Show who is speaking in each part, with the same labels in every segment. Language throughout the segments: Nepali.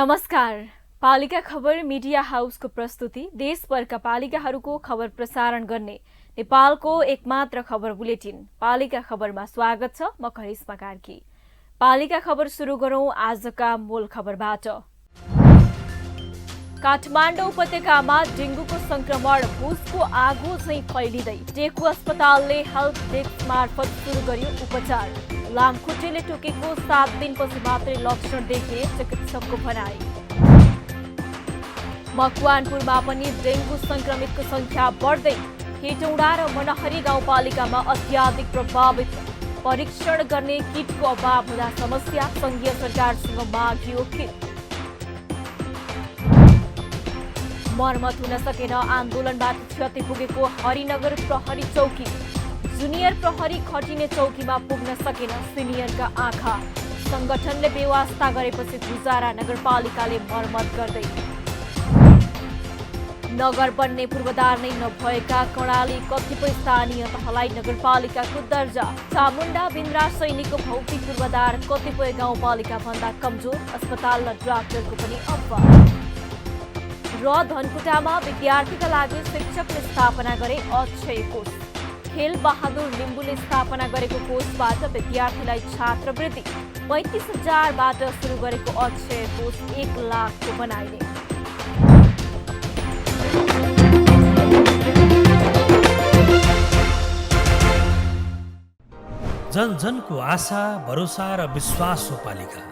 Speaker 1: नमस्कार। पालिका खबर मिडिया हाउसको प्रस्तुति देशभरका पालिकाहरूको खबर प्रसारण गर्ने नेपालको एकमात्र खबर बुलेटिन पालिका खबरमा स्वागत छ। म करिश्मा कार्की। पालिका खबर सुरु गरौं आजका मूल खबरबाट। काठमाडौँ उपत्यकामा डेंगूको संक्रमण भुसको आगो झैं फैलिँदै टेकु अस्पतालले हेल्प डेस्क मार्फत सुरु गर्यो उपचार। लामखुट्टेले टोकेको 7 दिनपछि मात्रै लक्षण देखिने चिकित्सकको भनाई। मकवानपुरमा पनि डेंगू संक्रमितको संख्या बढ्दै हेटौडा र मनहरी गाउँपालिकामा अत्याधिक प्रभावित। परीक्षण गर्ने किटको अभाव हुँदा समस्या, संघीय सरकारसँग मागियो किट। मर्मत हुन सकेन आन्दोलनबाट क्षति पुगेको हरिनगर प्रहरी चौकी। जुनियर प्रहरी खटिने चौकीमा पुग्न सकेन सिनियरका आँखा। संगठनले बेवास्ता गरेपछि गुजारा नगरपालिकाले मर्मत गर्दै। नगर बन्ने पूर्वाधार नै नभएका कर्णाली कतिपय स्थानीय तहलाई नगरपालिकाको दर्जा। चामुण्डा बिन्द्रा सैनिकको भौतिक पूर्वाधार कतिपय गाउँपालिका भन्दा कमजोर। अस्पताल र डाक्टरको पनि अभाव। र धनकुटामा विद्यार्थीका लागि शिक्षकले स्थापना गरे अक्षय कोष। खेल बहादुर लिम्बुले स्थापना गरेको कोषबाट विद्यार्थीलाई छात्रवृत्ति। 35,000बाट सुरु गरेको अक्षय कोष 1 लाखको बनाइने।
Speaker 2: जन जनको आशा, भरोसा र विश्वास हो पालिका।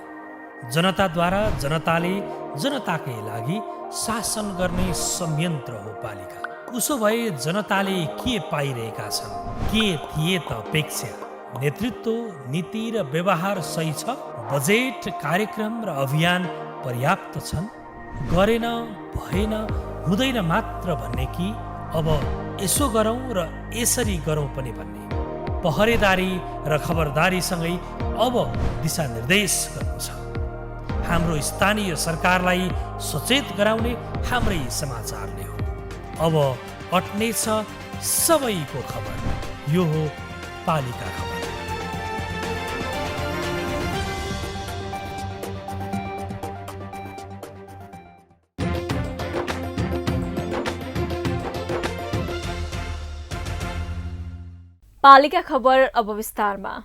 Speaker 2: जनताद्वारा जनताले जनताकै लागि शासन गर्ने संयन्त्र हो पालिका। उसो भए जनताले के पाइरहेका छन्? के थिए त अपेक्षा? नेतृत्व, नीति र व्यवहार सही छ? बजेट, कार्यक्रम र अभियान पर्याप्त छन्? गरेन, भएन, हुँदैन मात्र भन्ने कि अब यसो गरौँ र यसरी गरौँ पनि भन्ने? पहरेदारी र खबरदारीसँगै अब दिशानिर्देश गर्नु छ। हाम्रो स्थानीय सरकारलाई सचेत गराउने हाम्रै समाचारले हो। अब अट्नेछ सबैको खबर। यो हो पालिका खबर।
Speaker 1: पालिका खबर अब विस्तारमा।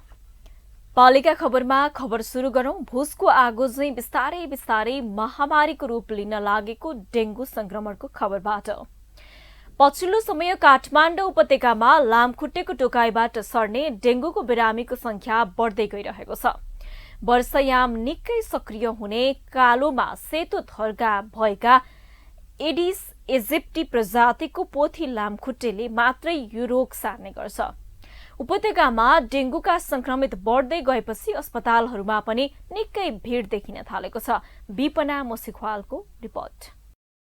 Speaker 1: पालिका खबरमा खबर सुरु गरौं भुसको आगो झैं बिस्तारै बिस्तारै महामारीको रूप लिन लागेको डेंगू संक्रमणको खबरबाट। पछिल्लो समय काठमाडौँ उपत्यकामा लामखुट्टेको टोकाइबाट सर्ने डेंगूको बिरामीको संख्या बढ्दै गइरहेको छ। वर्षायाम निकै सक्रिय हुने कालोमा सेतो थरका भएका एडिस इजिप्टी प्रजातिको पोथी लामखुट्टेले मात्रै यो रोग सार्ने गर्छ। उपत्यकामा डेंगूका संक्रमित बढ्दै गएपछि अस्पतालहरूमा पनि निकै भीड देखिन थालेको छ। विपना मोसिखवालको रिपोर्ट।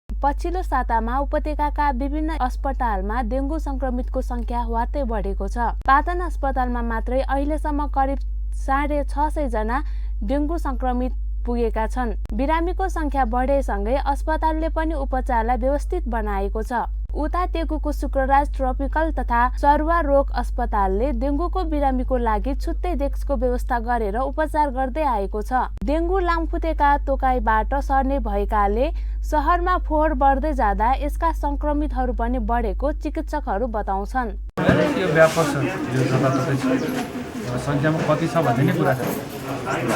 Speaker 3: पछिल्लो सातामा उपत्यकाका विभिन्न अस्पतालमा डेंगू संक्रमितको संख्या ह्वात्तै बढेको छ। पाटन अस्पतालमा मात्रै अहिलेसम्म करिब 650 जना डेंगू संक्रमित पुगेका छन्। बिरामीको संख्या बढेसँगै अस्पतालले पनि उपचारलाई व्यवस्थित बनाएको छ। उता टेकुको शुक्रराज ट्रपिकल तथा सरुवा रोग अस्पतालले डेंगूको बिरामीको लागि छुट्टै डेस्कको व्यवस्था गरेर उपचार गर्दै आएको छ। डेंगू लामखुट्टेका टोकाइबाट सर्ने भएकाले शहरमा फोहोर बढ्दै जाँदा यसका संक्रमितहरू पनि बढेको चिकित्सकहरू बताउँछन्।
Speaker 4: यो व्यापक छ, यो जताततै छ। संख्यामा कति छ भन्ने नै कुरा छ।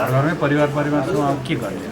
Speaker 4: घरमै परिवारसँग अब के गर्ने?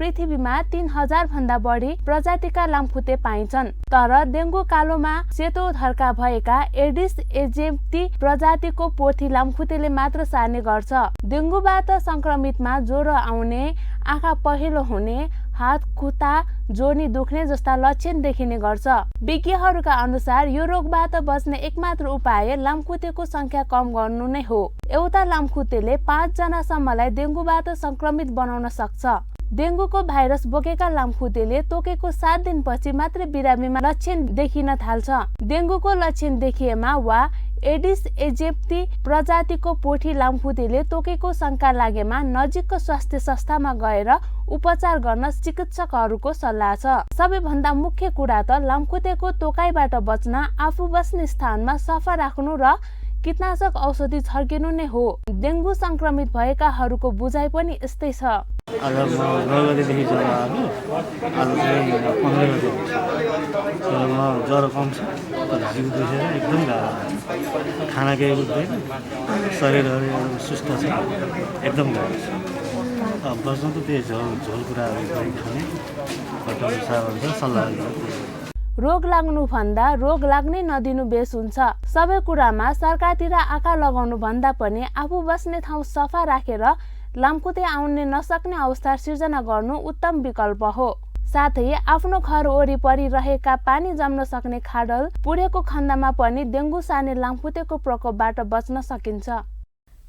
Speaker 3: पृथ्वीमा 3000 भन्दा बढी प्रजातिका लामखुट्टे पाइन्छन्। तर डेंगू कालोमा सेतो धर्का भएका एडिस इजिप्टी प्रजातिको पोथी लामखुट्टेले मात्र सार्ने गर्छ। डेंगूबाट संक्रमितमा ज्वरो आउने, आँखा पहेँलो हुने, हात खुट्टा जोर्नी दुख्ने जस्ता लक्षण देखिने गर्छ। विज्ञहरूका अनुसार यो रोगबाट बच्ने एकमात्र उपाय लामखुट्टेको संख्या कम गर्नु नै हो। एउटा लामखुट्टेले 5 जनासम्मलाई डेंगूबाट संक्रमित बनाउन सक्छ। डेंगूको भाइरस बोकेका लामखुट्टेले तोकेको 7 दिनपछि मात्रै बिरामीमा लक्षण देखिन थाल्छ। डेंगूको लक्षण देखिएमा वा एडिस इजिप्टी प्रजातिको पोथी लामखुट्टेले तोकेको शंका लागेमा नजिकको स्वास्थ्य संस्थामा गएर उपचार गर्न चिकित्सकहरूको सल्लाह छ। सबैभन्दा मुख्य कुरा त लामखुट्टेको टोकाइबाट बच्न आफू बस्ने स्थानमा सफा राख्नु र कीटनाशक औषधि छर्किनु नै हो। डेङ्गु संक्रमित भएकाहरूको बुझाइ पनि यस्तै छ।
Speaker 5: आज म 9 गतेदेखि ज्वरो आएको, आज चाहिँ 15 गते हुन्छ। सुरुमा ज्वरो कम छ, तर जिउ दुखेर एकदम गाह्रो छ। खाना केही बुझ्दैन, शरीरहरू एकदम सुस्त छ, एकदम गाह्रो छ। अब बस्नु त त्यही झोल कुराहरू खाने, डक्टर साहबहरूले सल्लाह दिन्छ।
Speaker 3: रोग लाग्नुभन्दा रोग लाग्नै नदिनु बेस हुन्छ। सबै कुरामा सरकारतिर आँखा लगाउनु भन्दा पनि आफू बस्ने ठाउँ सफा राखेर लामखुट्टे आउन नसक्ने अवस्था सिर्जना गर्नु उत्तम विकल्प हो। साथै आफ्नो घर वरिपरि रहेका पानी जम्न सक्ने खाडल पुरेको खण्डमा पनि डेङ्गु सार्ने लामखुट्टेको प्रकोपबाट बच्न सकिन्छ।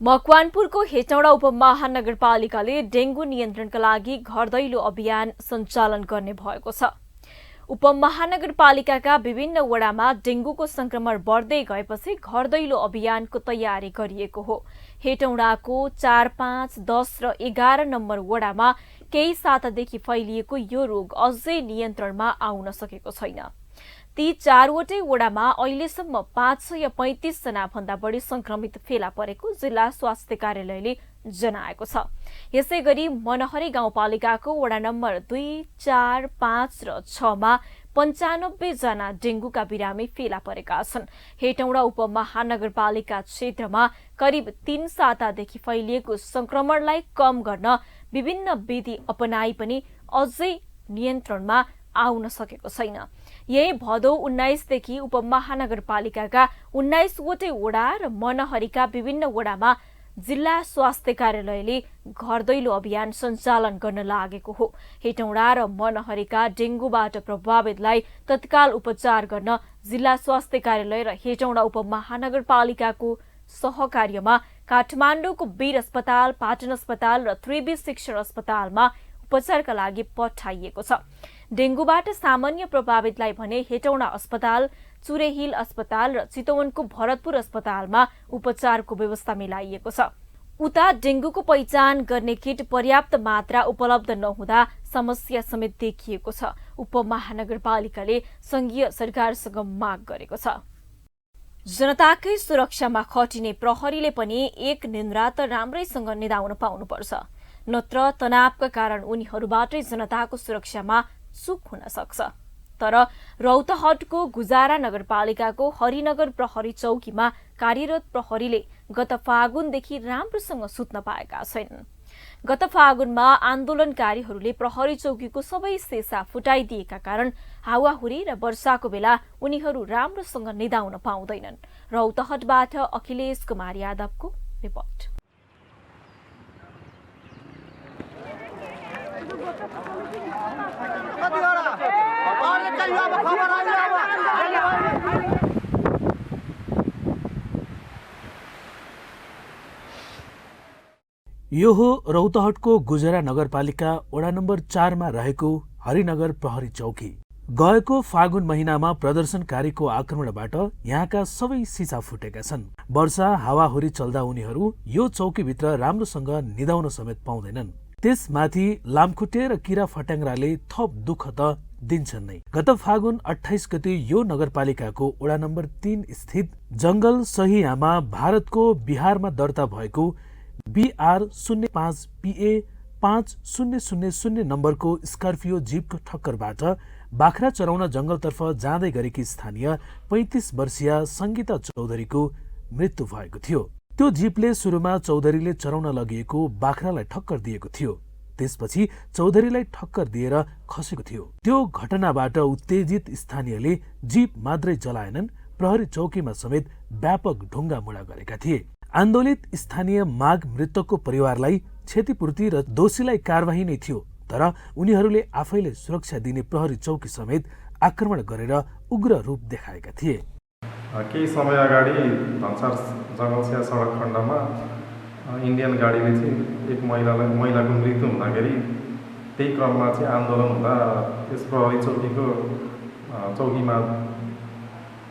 Speaker 1: मकवानपुरको हेटौडा उपमहानगरपालिकाले डेङ्गु नियन्त्रणका लागि घर दैलो अभियान सञ्चालन गर्ने भएको छ। उपमहानगरपालिकाका विभिन्न वडामा डेङ्गुको संक्रमण बढ्दै गएपछि घर दैलो अभियानको तयारी गरिएको हो। हेटौडाको 4, 5, 10 र 11 नम्बर वडामा केही सातादेखि फैलिएको यो रोग अझै नियन्त्रणमा आउन सकेको छैन। ती 4वटै वडामा अहिलेसम्म 535 जना भन्दा बढी संक्रमित फेला परेको जिल्ला स्वास्थ्य कार्यालयले जनाएको छ। यसैगरी मनहरी गाउँपालिकाको वडा नम्बर 2, 4, 5 र 6 मा 95 जना डेङ्गुका बिरामी फेला परेका छन्। हेटौडा उपमहानगरपालिका क्षेत्रमा करिब 3 सातादेखि फैलिएको संक्रमणलाई कम गर्न विभिन्न विधि अपनाई पनि अझै नियन्त्रणमा आउन सकेको छैन। यही भदौ 19 देखि उपमहानगरपालिकाका 19 वटै वडा र मनहरीका विभिन्न वडामा जिल्ला स्वास्थ्य कार्यालयले घर दैलो अभियान सञ्चालन गर्न लागेको हो। हेटौडा र मनहरीका डेङ्गुबाट प्रभावितलाई तत्काल उपचार गर्न जिल्ला स्वास्थ्य कार्यालय र हेटौडा उपमहानगरपालिकाको सहकार्यमा काठमाडौँको वीर अस्पताल, पाटन अस्पताल र त्रिवी शिक्षण अस्पतालमा उपचारका लागि पठाइएको छ। डेङ्गुबाट सामान्य प्रभावितलाई भने हेटौडा अस्पताल, चुरेहिल अस्पताल र चितवनको भरतपुर अस्पतालमा उपचारको व्यवस्था मिलाइएको छ। उता डेङ्गुको पहिचान गर्ने किट पर्याप्त मात्रा उपलब्ध नहुँदा समस्या समेत देखिएको छ। उपमहानगरपालिकाले संघीय सरकारसँग माग गरेको छ। जनताकै सुरक्षामा खटिने प्रहरीले पनि एक निन्द्रा त राम्रैसँग निदाउन पाउनुपर्छ, नत्र तनावका कारण उनीहरूबाटै जनताको सुरक्षामा चुक हुन सक्छ। तर रौतहटको गुजारा नगरपालिकाको हरिनगर प्रहरी चौकीमा कार्यरत प्रहरीले गत फागुनदेखि राम्रोसँग सुत्न पाएका छैनन्। गत फागुनमा आन्दोलनकारीहरूले प्रहरी चौकीको सबै सेसा फुटाइदिएका कारण हावाहुरी र वर्षाको बेला उनीहरू राम्रोसँग निदाउन पाउँदैनन्। रौतहटबाट अखिलेश कुमार यादवको रिपोर्ट।
Speaker 6: यो हो रौतहटको गुजरा नगरपालिका वडा नम्बर 4 मा रहेको हरिनगर प्रहरी चौकी। गएको फागुन महिनामा प्रदर्शनकारीको आक्रमणबाट यहाँका सबै सिसा फुटेका छन्। वर्षा हावाहुरी चल्दा उनीहरू यो चौकीभित्र राम्रोसँग निदाउन समेत पाउँदैनन्। त्यसमाथि लामखुट्टे र किरा फट्याङ्ग्राले थप दुःख त दिन्छन् नै। गत फागुन 28 गते यो नगरपालिकाको वडा नम्बर 3 स्थित जंगल सहियामा भारतको बिहारमा दर्ता भएको BR 05 PA 5000 नम्बरको स्कर्पियो जीपको ठक्करबाट बाख्रा चराउन जंगलतर्फ जाँदै गरेकी स्थानीय 35 वर्षीय संगीता चौधरीको मृत्यु भएको थियो। त्यो जीपले सुरुमा चौधरीले चराउन लगिएको बाख्रालाई ठक्कर दिएको थियो। त्यसपछि चौधरीलाई ठक्कर दिएर खसेको थियो। त्यो घटनाबाट उत्तेजित स्थानीयले जीप मात्रै जलाएनन्, प्रहरी चौकीमा समेत व्यापक ढुङ्गामुढा गरेका थिए। आन्दोलित स्थानीय माग मृतकको परिवारलाई क्षतिपूर्ति र दोषीलाई कारवाही नै थियो, तर उनीहरूले आफैले सुरक्षा दिने प्रहरी चौकी समेत आक्रमण गरेर उग्र रूप देखाएका थिए।
Speaker 7: केही समय अगाडि धनसार जङ्गलसिया सडक खण्डमा इन्डियन गाडीले चाहिँ एक महिलाको मृत्यु हुँदाखेरि त्यही क्रममा चाहिँ आन्दोलन हुँदा यस प्रहरी चौकीमा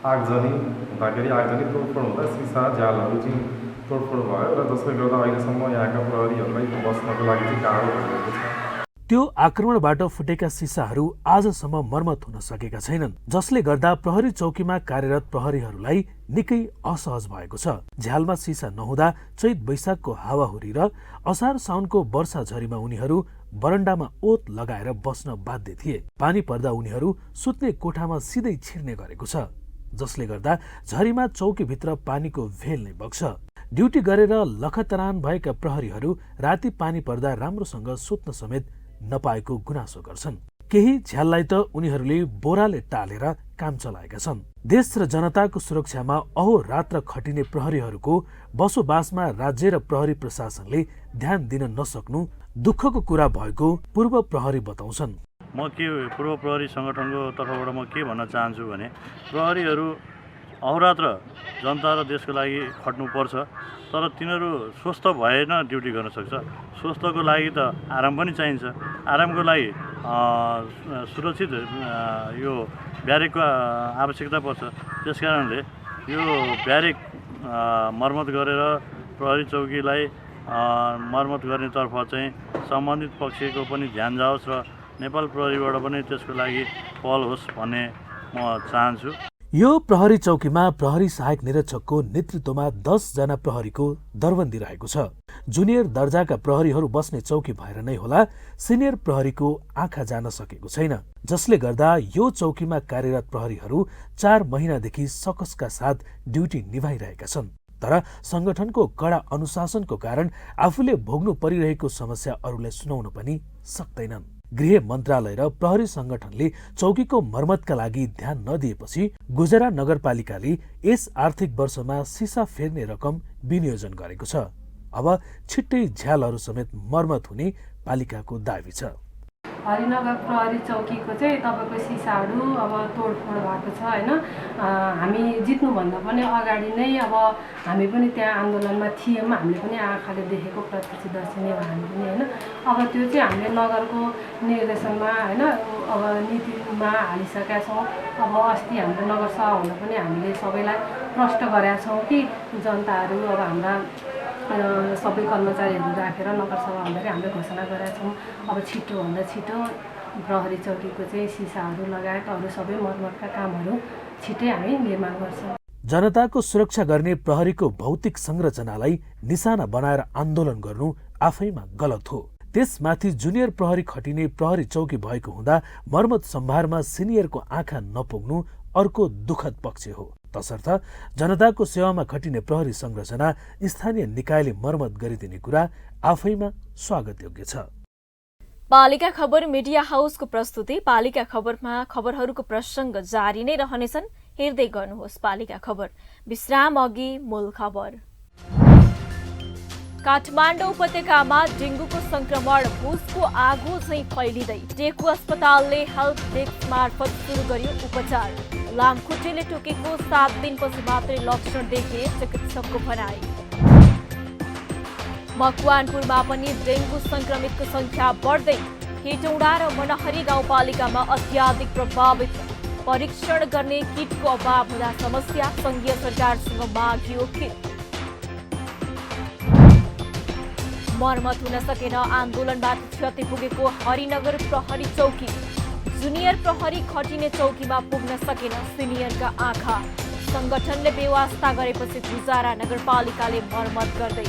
Speaker 7: आगजनी हुँदाखेरि आगजनी तोडफोड हुँदा सिसा जालहरू चाहिँ तोडफोड भयो र जसले गर्दा अहिलेसम्म यहाँका प्रहरीहरूलाई बस्नको लागि चाहिँ गाह्रो भइरहेको छ।
Speaker 6: त्यो आक्रमणबाट फुटेका सिसाहरू आजसम्म मर्मत हुन सकेका छैनन्, जसले गर्दा प्रहरी चौकीमा कार्यरत प्रहरीहरूलाई निकै असहज भएको छ। झ्यालमा सिसा नहुँदा चैत वैशाखको हावाहुरी र असार साउनको वर्षा झरीमा उनीहरू बरन्डामा ओत लगाएर बस्न बाध्य थिए। पानी पर्दा उनीहरू सुत्ने कोठामा सिधै छिर्ने गरेको छ, जसले गर्दा झरीमा चौकीभित्र पानीको भेल नै बग्छ। ड्युटी गरेर लखतरान भएका प्रहरीहरू राति पानी पर्दा राम्रोसँग सुत्न समेत नपाएको गुनासो गर्छन्। केही झ्याललाई त उनीहरूले बोराले टालेर काम चलाएका छन्। देश र जनताको सुरक्षामा अहोरात्र खटिने प्रहरीहरूको बसोबासमा राज्य र प्रहरी प्रशासनले ध्यान दिन नसक्नु दुःखको कुरा भएको पूर्व प्रहरी बताउँछन्।
Speaker 5: म पूर्व प्रहरी संगठनको तर्फबाट म के भन्न चाहन्छु भने प्रहरीहरू अहोरात्र जनता र देशको लागि खट्नुपर्छ, तर तिनीहरू स्वस्थ भएन ड्युटी गर्न सक्छ। स्वस्थको लागि त आराम पनि चाहिन्छ। आरामको लागि सुरक्षित यो ब्यारेकको आवश्यकता पर्छ। त्यस कारणले यो ब्यारेक मर्मत गरेर प्रहरी चौकीलाई मर्मत गर्नेतर्फ चाहिँ सम्बन्धित पक्षको पनि ध्यान जाओस् र नेपाल प्रहरीबाट पनि त्यसको लागि पहल होस् भन्ने म चाहन्छु।
Speaker 6: यो प्रहरी चौकीमा प्रहरी सहायक निरीक्षकको नेतृत्वमा 10 जना प्रहरीको दरबन्दी रहेको छ। जुनियर दर्जाका प्रहरीहरू बस्ने चौकी भएर नै होला सिनियर प्रहरीको आँखा जान सकेको छैन, जसले गर्दा यो चौकीमा कार्यरत प्रहरीहरू 4 महिनादेखि सकसका साथ ड्युटी निभाइरहेका छन्। तर संगठनको कडा अनुशासनको कारण आफूले भोग्नु परिरहेको समस्या अरूलाई सुनाउन पनि सक्दैनन्। गृह मन्त्रालय र प्रहरी संगठनले चौकीको मर्मतका लागि ध्यान नदिएपछि गुजरा नगरपालिकाले यस आर्थिक वर्षमा सिसा फेर्ने रकम विनियोजन गरेको छ। अब छिट्टै झ्यालहरू समेत मर्मत हुने पालिकाको दाबी छ।
Speaker 8: हरिनगर प्रहरी चौकीको चाहिँ तपाईँको सिसाहरू अब तोडफोड भएको छ होइन। हामी जित्नुभन्दा पनि अगाडि नै अब हामी पनि त्यहाँ आन्दोलनमा थियौँ, हामीले पनि आँखाले देखेको प्रत्यक्षदर्शी नै हो हामी पनि होइन। अब त्यो चाहिँ हामीले नगरको निर्देशनमा होइन अब नीतिमा हालिसकेका छौँ। अब अस्ति हाम्रो नगरसभा हुँदा पनि हामीले सबैलाई प्रष्ट गरेका छौँ कि जनताहरू अब हाम्रा सबै कर्मचारीहरू राखेर नगरसभा हुँदाखेरि हामीले घोषणा गरेका छौँ। अब छिटोभन्दा छिटो प्रहरी चौकीको चाहिँ सिसाहरू लगायत अरू सबै मर्मतका कामहरू छिट्टै हामी निर्माण गर्छौँ।
Speaker 6: जनताको सुरक्षा गर्ने प्रहरीको भौतिक संरचनालाई निशाना बनाएर आन्दोलन गर्नु आफैमा गलत हो। त्यसमाथि जुनियर प्रहरी खटिने प्रहरी चौकी भएको हुँदा मर्मत सम्भारमा सिनियरको आँखा नपुग्नु अर्को दुःखद पक्ष हो। तसर्थ जनताको सेवामा खटिने प्रहरी संरचना स्थानीय निकायले मर्मत गरिदिने कुरा आफैमा स्वागतयोग्य छ।
Speaker 1: पालिका खबर मिडिया हाउसको प्रस्तुति। पालिका खबरमा खबरहरूको प्रसंग जारी नै रहनेछन्, हेर्दै गर्नुहोस् पालिका खबर। विश्राम अघि मूल खबर। काठमाडौँ उपत्यकामा डेंगूको संक्रमण भुसको आगो झैं फैलिँदै टेकु अस्पतालले हेल्थ डेस्क मार्फत सुरु गर्यो उपचार। लामखुट्टेले टोकेको 7 दिनपछि मात्रै लक्षण देखिए चिकित्सकको भनाई। मकवानपुरमा पनि डेंगू संक्रमितको संख्या बढ्दै हेटौडा र मनहरी गाउँपालिकामा अत्याधिक प्रभावित। परीक्षण गर्ने किटको अभाव हुँदा समस्या, संघीय सरकारसँग मागियो किट। मर्मत हुन सकेन आन्दोलनबाट क्षति पुगेको हरिनगर प्रहरी चौकी। जुनियर प्रहरी खटिने चौकीमा पुग्न सकेन सिनियरका आँखा। संगठनले बेवास्ता गरेपछि गुजारा नगरपालिकाले मर्मत गर्दै।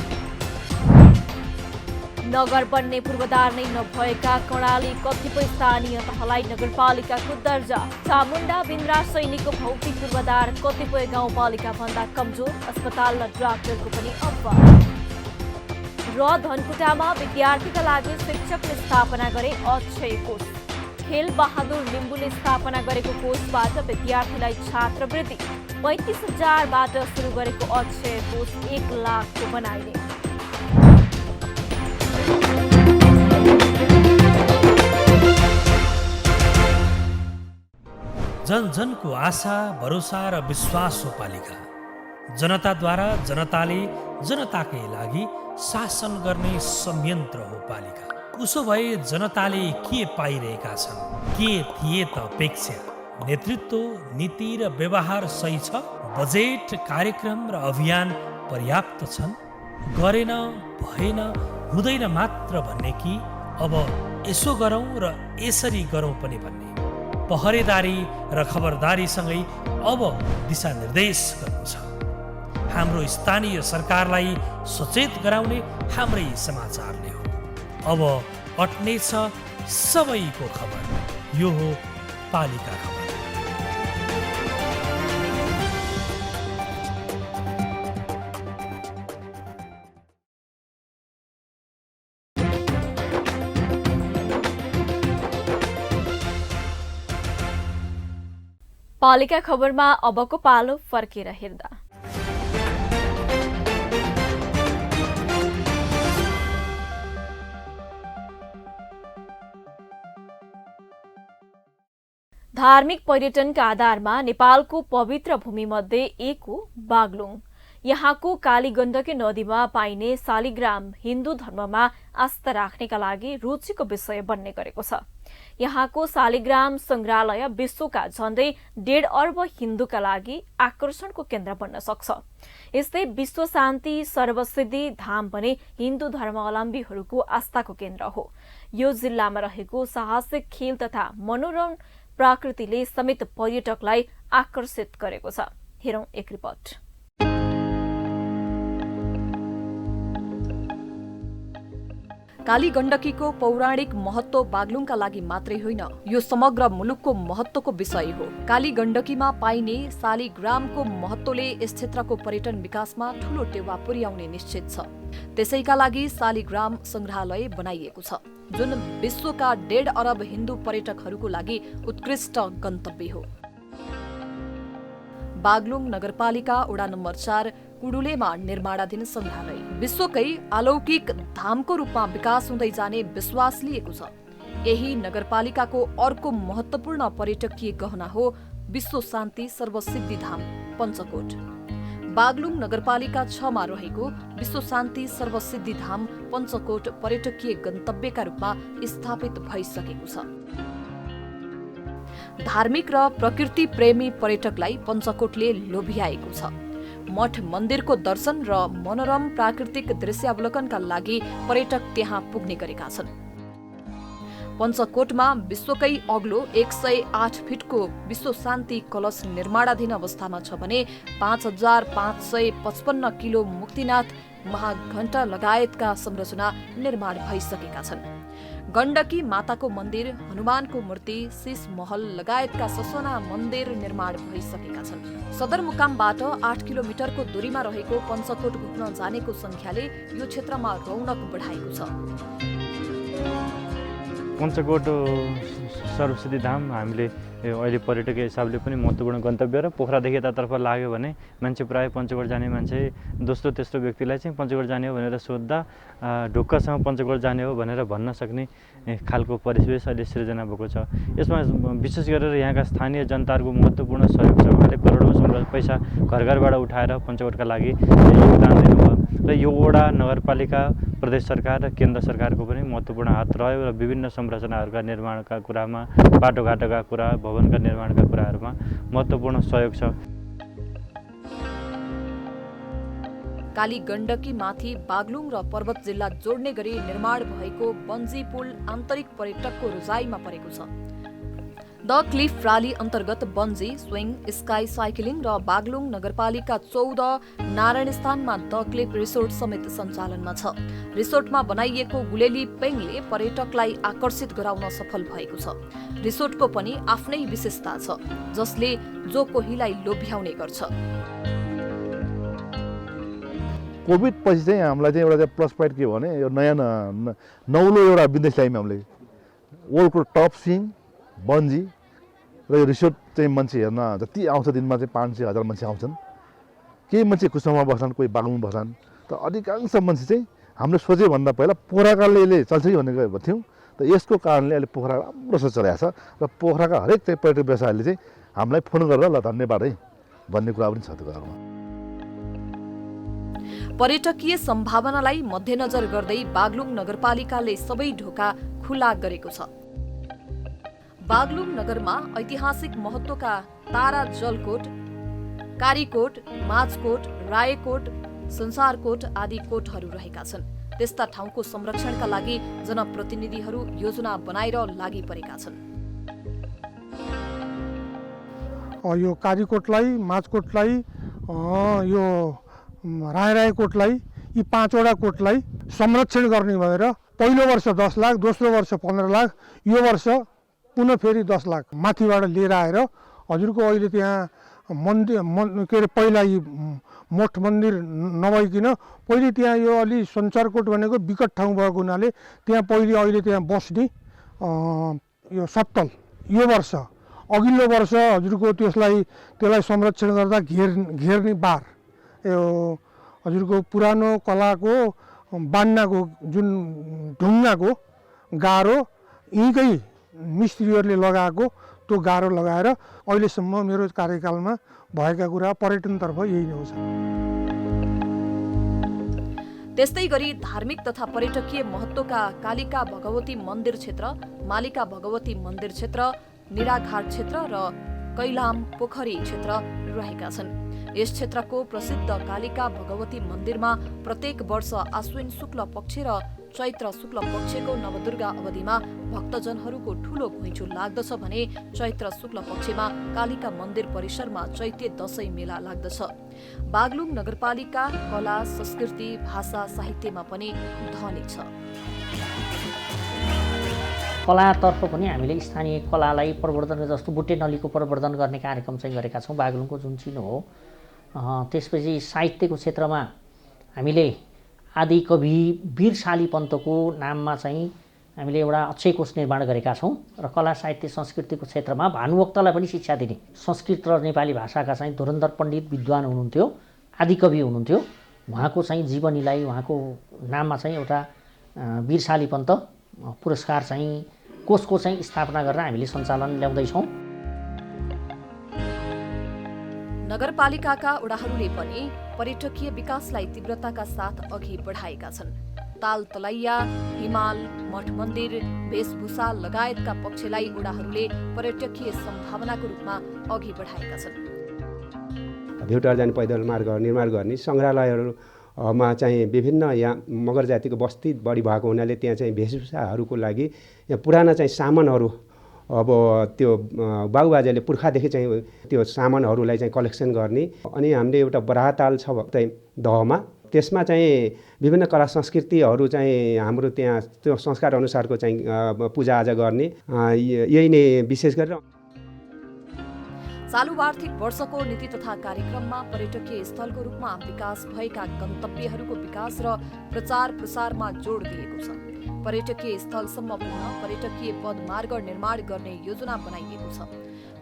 Speaker 1: नगर बन्ने पूर्वाधार नै नभएका कर्णाली कतिपय स्थानीय तहलाई नगरपालिकाको दर्जा। चामुण्डा बिन्द्रा सैनिकको भौतिक पूर्वाधार कतिपय गाउँपालिका भन्दा कमजोर। अस्पताल र डाक्टरको पनि अभाव। र धनकुटामा विद्यार्थीका लागि शिक्षकले स्थापना गरे अक्षय कोष। खेल बहादुर लिम्बुले स्थापना गरेको कोषबाट विद्यार्थीलाई छात्रवृत्ति। 35,000बाट सुरु गरेको अक्षय कोष 1 लाखको बनाइने।
Speaker 2: जन जनको आशा, भरोसा र विश्वास हो पालिका। जनताद्वारा जनताले जनताकै लागि शासन गर्ने संयन्त्र हो पालिका। उसो भए जनताले के पाइरहेका छन्? के थिए त अपेक्षा? नेतृत्व, नीति र व्यवहार सही छ? बजेट, कार्यक्रम र अभियान पर्याप्त छन्? गरेन, भएन, हुँदैन मात्र भन्ने कि अब यसो गरौँ र यसरी गरौँ पनि भन्ने पहरेदारी र खबरदारीसँगै अब दिशानिर्देश गर्नु छ। हाम्रो स्थानीय सरकारलाई सचेत गराउने हाम्रै समाचारले हो। अब अट्नेछ सबैको खबर। यो हो पालिका खबर।
Speaker 1: पालिका खबरमा अबको पालो फर्केर हेर्दा धार्मिक पर्यटनका आधारमा नेपालको पवित्र भूमिमध्ये एक हो बागलुङ। यहाँको कालीगण्डकी नदीमा पाइने शालिग्राम हिन्दू धर्ममा आस्था राख्नेका लागि रुचिको विषय बन्ने गरेको छ। यहाँको शालिग्राम संग्रहालय विश्वका झण्डै 1.5 अर्ब हिन्दूका लागि आकर्षणको केन्द्र बन्न सक्छ। यस्तै विश्व शान्ति सर्वसिद्धि धाम पनि हिन्दू धर्मावलम्बीहरूको आस्थाको केन्द्र हो। यो जिल्लामा रहेको साहसिक खेल तथा मनोरम प्रकृतिले समेत पर्यटकलाई आकर्षित गरेको छ। हेरौं एक रिपोर्ट।
Speaker 9: कालीगण्डकीको पौराणिक महत्व बागलुङका लागि मात्रै होइन, यो समग्र मुलुकको महत्वको विषय हो। कालीगण्डकीमा पाइने शालिग्रामको महत्वले यस क्षेत्रको पर्यटन विकासमा ठूलो टेवा पुर्याउने निश्चित छ। त्यसैका लागि शालिग्राम संग्रहालय बनाइएको छ, जुन विश्वका 1.5 अर्ब हिन्दू पर्यटकहरूको लागि उत्कृष्ट गन्तव्य हो। बागलुङ नगरपालिका वडा नम्बर 4 कुडुलेमा निर्माणाधीन संग्रहालय विश्वकै अलौकिक धामको रूपमा विकास हुँदै जाने विश्वास लिएको छ। यही नगरपालिकाको अर्को महत्वपूर्ण पर्यटकीय गहना हो विश्व शान्ति सर्वसिद्धि धाम पञ्चकोट। बागलुङ नगरपालिका 6 मा रहेको विश्व शान्ति सर्वसिद्धि धाम पञ्चकोट पर्यटकीय गन्तव्यका रूपमा स्थापित भइसकेको छ। धार्मिक र प्रकृति प्रेमी पर्यटकलाई पञ्चकोटले लोभ्याएको छ। मठ मन्दिरको दर्शन र मनोरम प्राकृतिक दृश्यावलोकनका लागि पर्यटक त्यहाँ पुग्ने गरेका छन्। पञ्चकोटमा विश्वकै अग्लो 108 फिटको विश्व शान्ति कलश निर्माणाधीन अवस्थामा छ भने 5555 किलो मुक्तिनाथ महाघण्टा लगायतका संरचना निर्माण भइसकेका छन्। गण्डकी माताको मन्दिर, हनुमानको मूर्ति, शीश महल लगायतका ससाना मन्दिर निर्माण भइसकेका छन्। सदरमुकामबाट 8 किलोमिटरको दूरीमा रहेको पञ्चकोट घुम्न जानेको संख्याले यो क्षेत्रमा रौनक बढाएको छ।
Speaker 5: पञ्चकोट सर्वसिद्धि धाम हामीले अहिले पर्यटकीय हिसाबले पनि महत्त्वपूर्ण गन्तव्य र पोखरादेखि यतातर्फ लाग्यो भने मान्छे प्रायः पञ्चकोट जाने मान्छे दोस्रो तेस्रो व्यक्तिलाई चाहिँ पञ्चकोट जाने हो भनेर सोद्धा ढुक्कसँग पञ्चकोट जाने हो भनेर भन्न सक्ने खालको परिवेश अहिले सृजना भएको छ। यसमा विशेष गरेर यहाँका स्थानीय जनताहरूको महत्त्वपूर्ण सहयोग छ। उहाँले करोडौँ पैसा घर घरबाट उठाएर पञ्चकोटका लागि योगदान दिनुभयो र यो वडा नगरपालिका प्रदेश सरकार र केन्द्र सरकारको पनि महत्त्वपूर्ण हात रह्यो र विभिन्न संरचनाहरूका निर्माणका कुरामा, बाटोघाटोका कुरा, भवनका निर्माणका कुराहरूमा महत्त्वपूर्ण सहयोग छ।
Speaker 9: कालीगण्डकी माथि बागलुङ र पर्वत जिल्ला जोड्ने गरी निर्माण भएको बन्जी पुल आन्तरिक पर्यटकको रोजाइमा परेको छ। द क्लिफ राली अन्तर्गत बन्जी, स्विङ, स्काई साइक्लिङ र बागलुङ नगरपालिका 14 नारायणस्थानमा द क्लिफ रिसोर्ट समेत सञ्चालनमा छ। रिसोर्टमा बनाइएको गुलेली पेङले पर्यटकलाई आकर्षित गराउन सफल भएको छ। रिसोर्टको पनि आफ्नै विशेषता छ, जसले जो कोहीलाई लोभ्याउने गर्छ।
Speaker 10: कोभिड पछि चाहिँ हामीलाई चाहिँ एउटा प्लस पोइन्ट के हो भने यो नयाँ नौलो एउटा बिजनेस लाइनमा हामीले वर्ल्डको टप स्विङ, बन्जी र यो रिसोर्ट चाहिँ मान्छे हेर्न जति आउँछ दिनमा चाहिँ 500,000 मान्छे आउँछन्। केही मान्छे कुसुममा बस्छन्, कोही बागलुङमा बस्छन्। तर अधिकांश मान्छे चाहिँ हामीले सोचे भन्दा पहिला पोखराकाले चल्छ कि भनेको थियौँ। त यसको कारणले अहिले पोखरा राम्रोसँग चलाएको छ र पोखराका हरेक चाहिँ पर्यटक व्यवसायले चाहिँ हामीलाई फोन गरेर ल धन्यवाद है भन्ने कुरा पनि छ त्यो कुरामा।
Speaker 9: पर्यटकीय सम्भावनालाई मध्यनजर गर्दै बागलुङ नगरपालिकाले सबै ढोका खुला गरेको छ। बागलुङ नगरमा ऐतिहासिक महत्त्वका तारा जलकोट, कारीकोट, माझकोट, रायकोट, संसारकोट आदि कोटहरू रहेका छन्। त्यस्ता ठाउँको संरक्षणका लागि जनप्रतिनिधिहरू योजना बनाएर लागि परेका छन्।
Speaker 11: यो कालीकोटलाई, माझकोटलाई, यो रायकोटलाई, यी 5 वटा कोटलाई संरक्षण गर्ने भएर पहिलो वर्ष 10 लाख, दोस्रो वर्ष 15 लाख, यो वर्ष पुनः फेरि 10 लाख माथिबाट लिएर आएर हजुरको अहिले त्यहाँ मन्दिर के अरे पहिला यी मठ मन्दिर नभइकन पहिले त्यहाँ यो अलि सञ्चारकोट भनेको विकट ठाउँ भएको हुनाले त्यहाँ पहिले अहिले त्यहाँ बस्ने यो सत्तल यो वर्ष अघिल्लो वर्ष हजुरको त्यसलाई संरक्षण गर्दा घेर्ने बार यो हजुरको पुरानो कलाको बान्नाको जुन ढुङ्गाको गाह्रो यहीँकै मिस्त्रीहरूले लगाएको त्यो गाह्रो लगाएर अहिलेसम्म मेरो कार्यकालमा भएका कुरा पर्यटनतर्फ यही नै हो।
Speaker 9: त्यस्तै गरी धार्मिक तथा पर्यटकीय महत्त्वका कालिका भगवती मन्दिर क्षेत्र, मालिका भगवती मन्दिर क्षेत्र, निराघाट क्षेत्र र कैलाम पोखरी क्षेत्र रहेका छन्। यस क्षेत्रको प्रसिद्ध कालिका भगवती मन्दिरमा प्रत्येक वर्ष आश्विन शुक्ल पक्ष र चैत्र शुक्ल पक्षको नवदुर्गा अवधिमा भक्तजनहरूको ठूलो घुइँचो लाग्दछ भने चैत्र शुक्ल पक्षमा कालिका मन्दिर परिसरमा चैत्य दशैं मेला लाग्दछ। बागलुङ नगरपालिका कला, संस्कृति, भाषा, साहित्यमा पनि धनी छ।
Speaker 12: कलातर्फ पनि हामीले स्थानीय कलालाई प्रवर्धन जस्तो बुट्टे नलीको प्रवर्धन गर्ने कार्यक्रम चाहिँ गरेका छौँ बागलुङको जुन चिनो हो। त्यसपछि साहित्यको क्षेत्रमा हामीले आदिकवि वीर शाली पन्तको नाममा चाहिँ हामीले एउटा अक्षय कोष निर्माण गरेका छौँ र कला साहित्य संस्कृतिको क्षेत्रमा भानुभक्तलाई पनि शिक्षा दिने संस्कृत र नेपाली भाषाका चाहिँ धुरन्धर पण्डित विद्वान हुनुहुन्थ्यो, आदिकवि हुनुहुन्थ्यो। उहाँको चाहिँ जीवनीलाई उहाँको नाममा चाहिँ एउटा वीर शाली पन्त पुरस्कार चाहिँ कोषको चाहिँ स्थापना गरेर हामीले सञ्चालन ल्याउँदैछौँ।
Speaker 9: नगरपालिकाका वडाहरूले पनि पर्यटकीय विकासलाई तीव्रताका साथ अघि बढाएका छन्। ताल तलैया, हिमाल, मठ मन्दिर, वेशभूषा लगायतका पक्षलाई वडाहरूले पर्यटकीय सम्भावनाको रूपमा अघि बढाएका छन्।
Speaker 13: भेउटार जाने पैदल मार्ग निर्माण गर्ने, सङ्ग्रहालयहरूमा चाहिँ विभिन्न यहाँ मगर जातिको बस्ती बढी भएको हुनाले त्यहाँ चाहिँ वेशभूषाहरूको लागि यहाँ पुराना चाहिँ सामानहरू अब त्यो बाबुबाजेले पुर्खादेखि चाहिँ त्यो सामानहरूलाई चाहिँ कलेक्सन गर्ने। अनि हामीले एउटा बराहताल छ चाहिँ दहमा, त्यसमा चाहिँ विभिन्न कला संस्कृतिहरू चाहिँ हाम्रो त्यहाँ त्यो संस्कार अनुसारको चाहिँ पूजाआजा गर्ने, यही नै विशेष गरेर।
Speaker 9: चालु आर्थिक वर्षको नीति तथा कार्यक्रममा पर्यटकीय स्थलको रूपमा विकास भएका गन्तव्यहरूको विकास र प्रचार प्रसारमा जोड दिएको छ। पर्यटकीय स्थलसम्म पुग्न पर्यटकीय पदमार्ग निर्माण गर्ने योजना बनाइएको छ।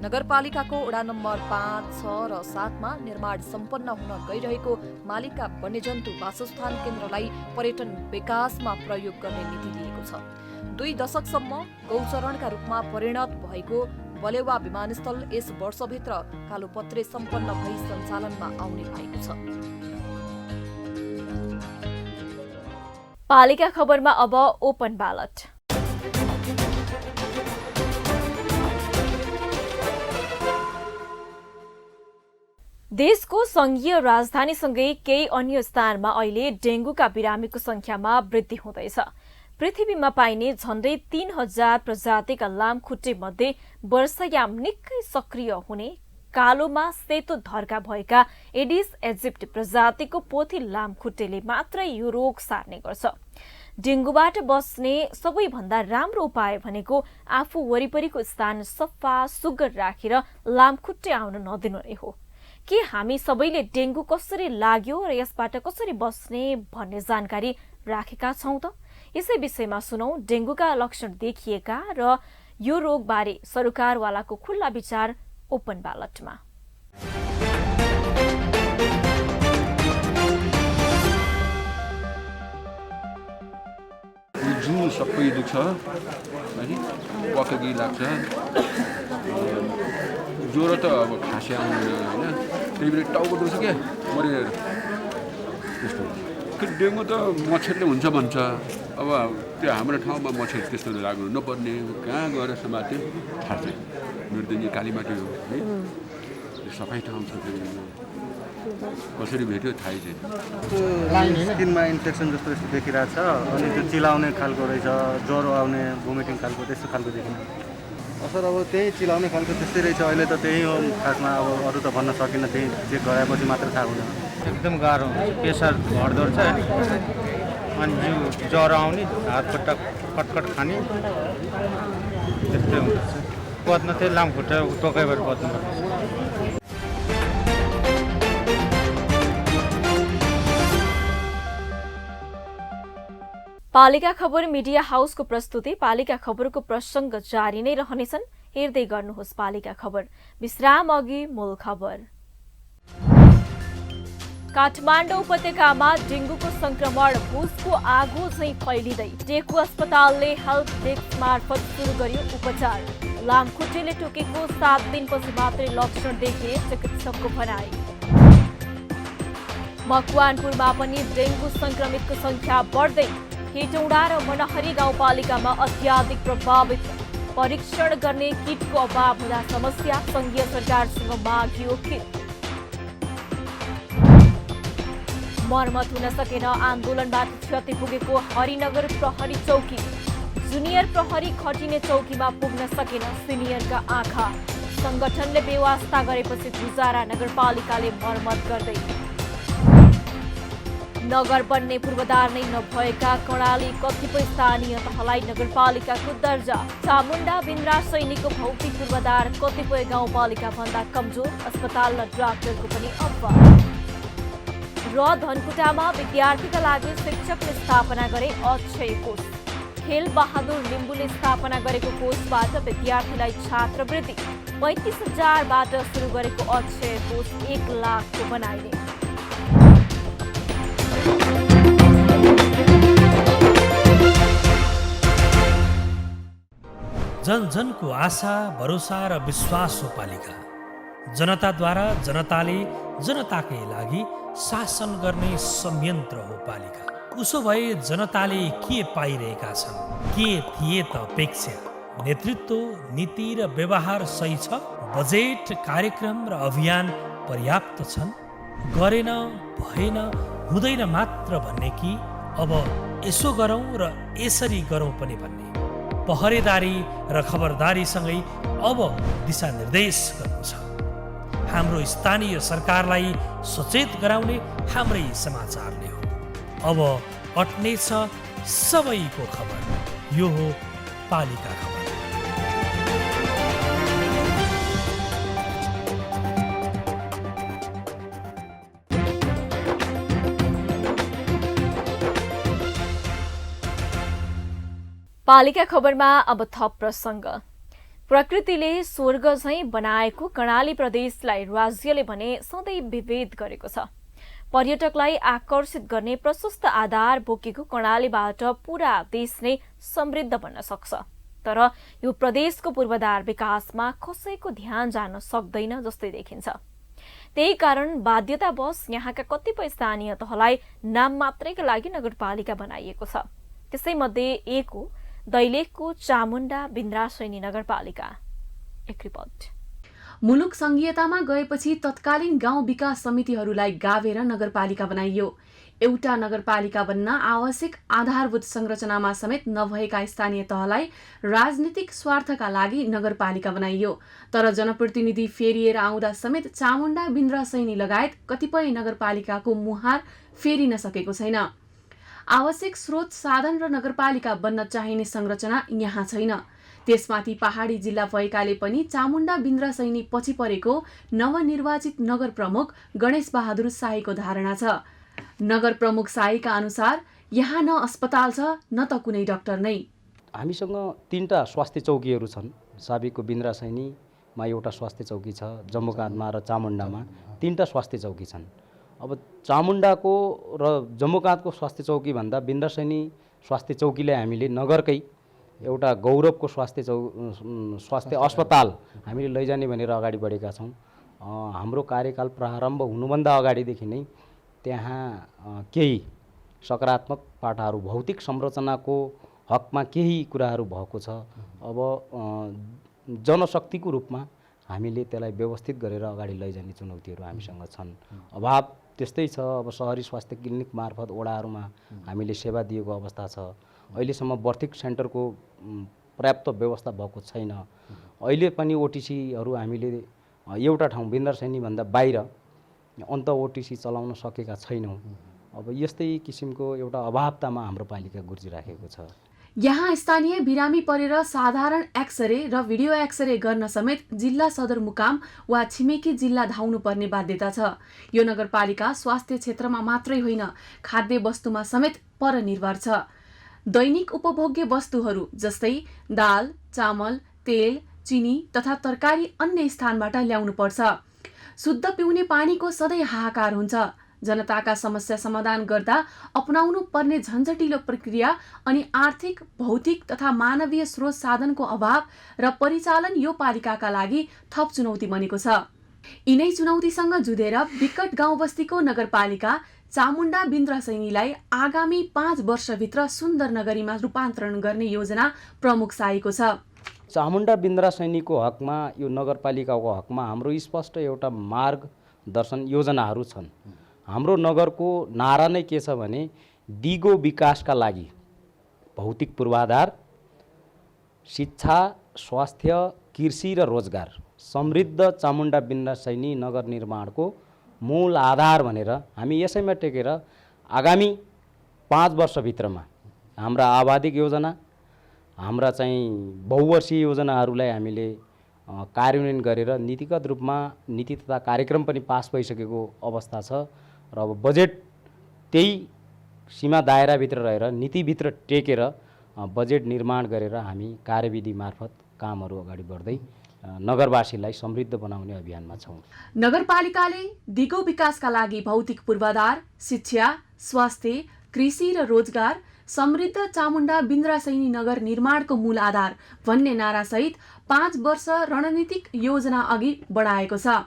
Speaker 9: नगरपालिकाको वडा नम्बर 5, 6 र 7 मा निर्माण सम्पन्न हुन गइरहेको मालिका वन्यजन्तु वासस्थान केन्द्रलाई पर्यटन विकासमा प्रयोग गर्ने नीति लिएको छ। 2 दशकसम्म गौचरणका रूपमा परिणत भएको बलेवा विमानस्थल यस वर्षभित्र कालोपत्रे सम्पन्न भई सञ्चालनमा आउने भएको छ।
Speaker 1: पालिका खबरमा अब ओपन ब्यालट। देशको संघीय राजधानीसँगै केही अन्य स्थानमा अहिले डेंगूका बिरामीको संख्यामा वृद्धि हुँदैछ। पृथ्वीमा पाइने झण्डै 3000 प्रजातिका लामखुट्टे मध्ये वर्षायाम निकै सक्रिय हुने कालोमा सेतो धर्का भएका एडिस इजिप्ट प्रजातिको पोथी लामखुट्टेले मात्रै यो रोग सार्ने गर्छ। डेंगूबाट बस्ने सबैभन्दा राम्रो उपाय भनेको आफू वरिपरिको स्थान सफा सुग्घर राखेर लामखुट्टे आउन नदिनु नै हो। के हामी सबैले डेंगू कसरी लाग्यो र यसबाट कसरी बस्ने भन्ने जानकारी राखेका छौं त? यसै विषयमा सुनौ डेंगूका लक्षण देखिएका र यो रोगबारे सरकारवालाको खुल्ला विचार ओपन ब्यालटमा।
Speaker 14: जिउ सबै दुख्छ हैन, पक्की लाग्छ, ज्वरो त अब खासै आउँदैन हैन, त्यही टाउको दुख्छ के मरेर त्यस्तो। डेङ्गु त मच्छरले हुन्छ भन्छ, अब त्यो हाम्रो ठाउँमा मच्छर त्यस्तो लाग्नु नपर्ने, कहाँ गएर समात्यो थाहा छैन। मेरो त यहाँ कालीमाटी हो है, सफाइ ठाउँ छ, कसरी भेट्यो थाहै छैन।
Speaker 5: स्किनमा इन्फेक्सन जस्तो यस्तो देखिरहेको छ अनि त्यो चिलाउने खालको रहेछ, ज्वरो आउने, भोमिटिङ खालको त्यस्तो खालको देखिन्छ। सर अब त्यही चिलाउने खालको त्यस्तै रहेछ अहिले त त्यही हो खासमा, अब अरू त भन्न सकिनँ, त्यही चेक गराएपछि मात्र थाहा हुन्छ।
Speaker 4: एकदम गाह्रो प्रेसर घट्दो रहेछ अनि जिउ ज्वरो आउने, हात खुट्टा कटकट खाने त्यस्तै हुन्छ। बद्न चाहिँ लामखुट्टा टोकाइबाट बद्नुपर्छ।
Speaker 1: पालिका खबर मिडिया हाउसको प्रस्तुति। पालिका खबरको प्रसङ्ग जारी नै रहनेछन्, हेर्दै गर्नुहोस् पालिका खबर। विश्राम अघि मूल खबर। काठमाडौँ उपत्यकामा डेंगूको संक्रमण भुसको आगो झैं फैलिँदै टेकु अस्पतालले हेल्थ डेस्क मार्फत सुरु गर्यो उपचार। लामखुट्टेले टोकेको 7 दिनपछि मात्रै लक्षण देखिए चिकित्सकको भनाई। मकवानपुरमा पनि डेंगू संक्रमितको संख्या बढ्दै हेटौडा र मनहरी गाउँपालिकामा अत्याधिक प्रभावित। परीक्षण गर्ने किटको अभाव हुँदा समस्या, संघीय सरकारसँग मागियो किट। मर्मत हुन सकेन आन्दोलनबाट क्षति पुगेको हरिनगर प्रहरी चौकी। जुनियर प्रहरी खटिने चौकीमा पुग्न सकेन सिनियरका आँखा। संगठनले बेवास्ता गरेपछि गुजारा नगरपालिकाले मर्मत गर्दै। नगर बन्ने पूर्वाधार नै नभएका कर्णाली कतिपय स्थानीय तहलाई नगरपालिकाको दर्जा। चामुण्डा बिन्द्रा सैनिकको भौतिक पूर्वाधार कतिपय गाउँपालिका भन्दा कमजोर। अस्पताल र डाक्टरको पनि अभाव। र धनकुटामा विद्यार्थीका लागि शिक्षकले स्थापना गरे अक्षय कोष। खेल बहादुर लिम्बुले स्थापना गरेको कोषबाट विद्यार्थीलाई छात्रवृत्ति। 35,000बाट सुरु गरेको अक्षय कोष 1 लाखको बनाइने।
Speaker 2: जन जनको आशा, भरोसा र विश्वास हो पालिका। जनताद्वारा जनताले जनताकै लागि शासन गर्ने संयन्त्र हो पालिका। उसो भए जनताले के पाइरहेका छन्? के थिए त अपेक्षा? नेतृत्व, नीति र व्यवहार सही छ? बजेट, कार्यक्रम र अभियान पर्याप्त छन्? गरेन, भएन, हुँदैन मात्र भन्ने कि अब यसो गरौँ र यसरी गरौँ पनि भन्ने? पहरेदारी र खबरदारीसँगै अब दिशानिर्देश गर्नु छ। हाम्रो स्थानीय सरकारलाई सचेत गराउने हाम्रै समाचारले हो। अब अट्नेछ सबैको खबर। यो हो पालिका खबर।
Speaker 1: पालिका खबरमा अब थप प्रसङ्ग। प्रकृतिले स्वर्ग झैं बनाएको कर्णाली प्रदेशलाई राज्यले भने सधैँ विभेद गरेको छ। पर्यटकलाई आकर्षित गर्ने प्रशस्त आधार बोकेको कर्णालीबाट पूरा देश नै समृद्ध बन्न सक्छ। तर यो प्रदेशको पूर्वाधार विकासमा कसैको ध्यान जान सक्दैन जस्तै देखिन्छ। त्यही कारण बाध्यतावश यहाँका कतिपय स्थानीय तहलाई नाम मात्रैका लागि नगरपालिका बनाइएको छ। त्यसैमध्ये एक हो दैलेखको चामुण्डा बिन्द्रासैनी नगरपालिका। एक रिपोर्ट।
Speaker 15: मुलुक संघीयतामा गएपछि तत्कालीन गाउँ विकास समितिहरूलाई गाभेर नगरपालिका बनाइयो। एउटा नगरपालिका बन्न आवश्यक आधारभूत संरचनामा समेत नभएका स्थानीय तहलाई राजनीतिक स्वार्थका लागि नगरपालिका बनाइयो। तर जनप्रतिनिधि फेरिएर आउँदा समेत चामुण्डा बिन्द्रासैनी लगायत कतिपय नगरपालिकाको मुहार फेरिन सकेको छैन। आवश्यक स्रोत साधन र नगरपालिका बन्न चाहिने संरचना यहाँ छैन। त्यसमाथि पहाडी जिल्ला भएकाले पनि चामुण्डा बिन्द्रासैनी पछि परेको नवनिर्वाचित नगर प्रमुख गणेश बहादुर शाहीको धारणा छ। नगर प्रमुख शाहीका अनुसार यहाँ न अस्पताल छ न त कुनै डाक्टर नै।
Speaker 16: हामीसँग 3टा स्वास्थ्य चौकीहरू छन्। साबिकको बिन्द्रासैनीमा एउटा स्वास्थ्य चौकी छ, जम्मूकाँधमा र चामुण्डामा 3टा स्वास्थ्य चौकी छन्। अब चामुण्डाको र जम्मूकाँधको स्वास्थ्य चौकी भन्दा बिन्द्रासैनी स्वास्थ्य चौकीले हामीले नगरकै एउटा गौरवको स्वास्थ्य अस्पताल हामीले लैजाने भनेर अगाडि बढेका छौँ। हाम्रो कार्यकाल प्रारम्भ हुनुभन्दा अगाडिदेखि नै त्यहाँ केही सकारात्मक पाटाहरू, भौतिक संरचनाको हकमा केही कुराहरू भएको छ। अब जनशक्तिको रूपमा हामीले त्यसलाई व्यवस्थित गरेर अगाडि लैजाने चुनौतीहरू हामीसँग छन्। अभाव त्यस्तै छ। अब सहरी स्वास्थ्य क्लिनिक मार्फत वडाहरूमा हामीले सेवा दिएको अवस्था छ। अहिलेसम्म बर्थिक सेन्टरको पर्याप्त व्यवस्था भएको छैन। अहिले पनि ओटिसीहरू हामीले एउटा ठाउँ बिन्द्रसैनीभन्दा बाहिर अन्त ओटिसी चलाउन सकेका छैनौँ। अब यस्तै किसिमको एउटा अभावतामा हाम्रो पालिका गुर्जिराखेको छ।
Speaker 15: यहाँ स्थानीय बिरामी परेर साधारण एक्सरे र भिडियो एक्सरे गर्न समेत जिल्ला सदरमुकाम वा छिमेकी जिल्ला धाउनु पर्ने बाध्यता छ। यो नगरपालिका स्वास्थ्य क्षेत्रमा मात्रै होइन, खाद्य वस्तुमा समेत परनिर्भर छ। दैनिक उपभोग्य वस्तुहरू जस्तै दाल, चामल, तेल, चिनी तथा तरकारी अन्य स्थानबाट ल्याउनु पर्छ। शुद्ध पिउने पानीको सधैँ हाहाकार हुन्छ। जनताका समस्या समाधान गर्दा अपनाउनु पर्ने झन्झटिलो प्रक्रिया अनि आर्थिक, भौतिक तथा मानवीय स्रोत साधनको अभाव र परिचालन यो पालिकाका लागि थप चुनौती बनेको छ। यिनै चुनौतीसँग जुधेर विकट गाउँ बस्तीको नगरपालिका चामुण्डा बिन्द्रसैनीलाई आगामी 5 वर्षभित्र सुन्दर नगरीमा रूपान्तरण गर्ने योजना प्रमुख साएको छ।
Speaker 16: चामुण्डा बिन्द्रसैनीको हकमा, यो नगरपालिकाको हकमा हाम्रो स्पष्ट एउटा मार्गदर्शन योजनाहरू छन्। हाम्रो नगरको नारा नै के छ भने दिगो विकासका लागि भौतिक पूर्वाधार, शिक्षा, स्वास्थ्य, कृषि र रोजगार समृद्ध चामुण्डा बिन्द्रसैनी नगर निर्माणको मूल आधार भनेर हामी यसैमा टेकेर आगामी 5 वर्षभित्रमा हाम्रा आबादिक योजना, हाम्रा चाहिँ बहुवर्षीय योजनाहरूलाई हामीले कार्यान्वयन गरेर नीतिगत रूपमा नीति तथा कार्यक्रम पनि पास भइसकेको अवस्था छ र अब बजेट त्यही सीमा दायराभित्र रहेर नीतिभित्र टेकेर बजेट निर्माण गरेर हामी कार्यविधि मार्फत कामहरू अगाडि बढ्दै नगरवासीलाई समृद्ध बनाउने अभियानमा छौँ।
Speaker 15: नगरपालिकाले दिगो विकासका लागि भौतिक पूर्वाधार, शिक्षा, स्वास्थ्य, कृषि र रोजगार समृद्ध चामुण्डा बिन्द्रसैनी नगर निर्माणको मूल आधार भन्ने नारासहित 5 वर्ष रणनीतिक योजना अघि बढाएको छ।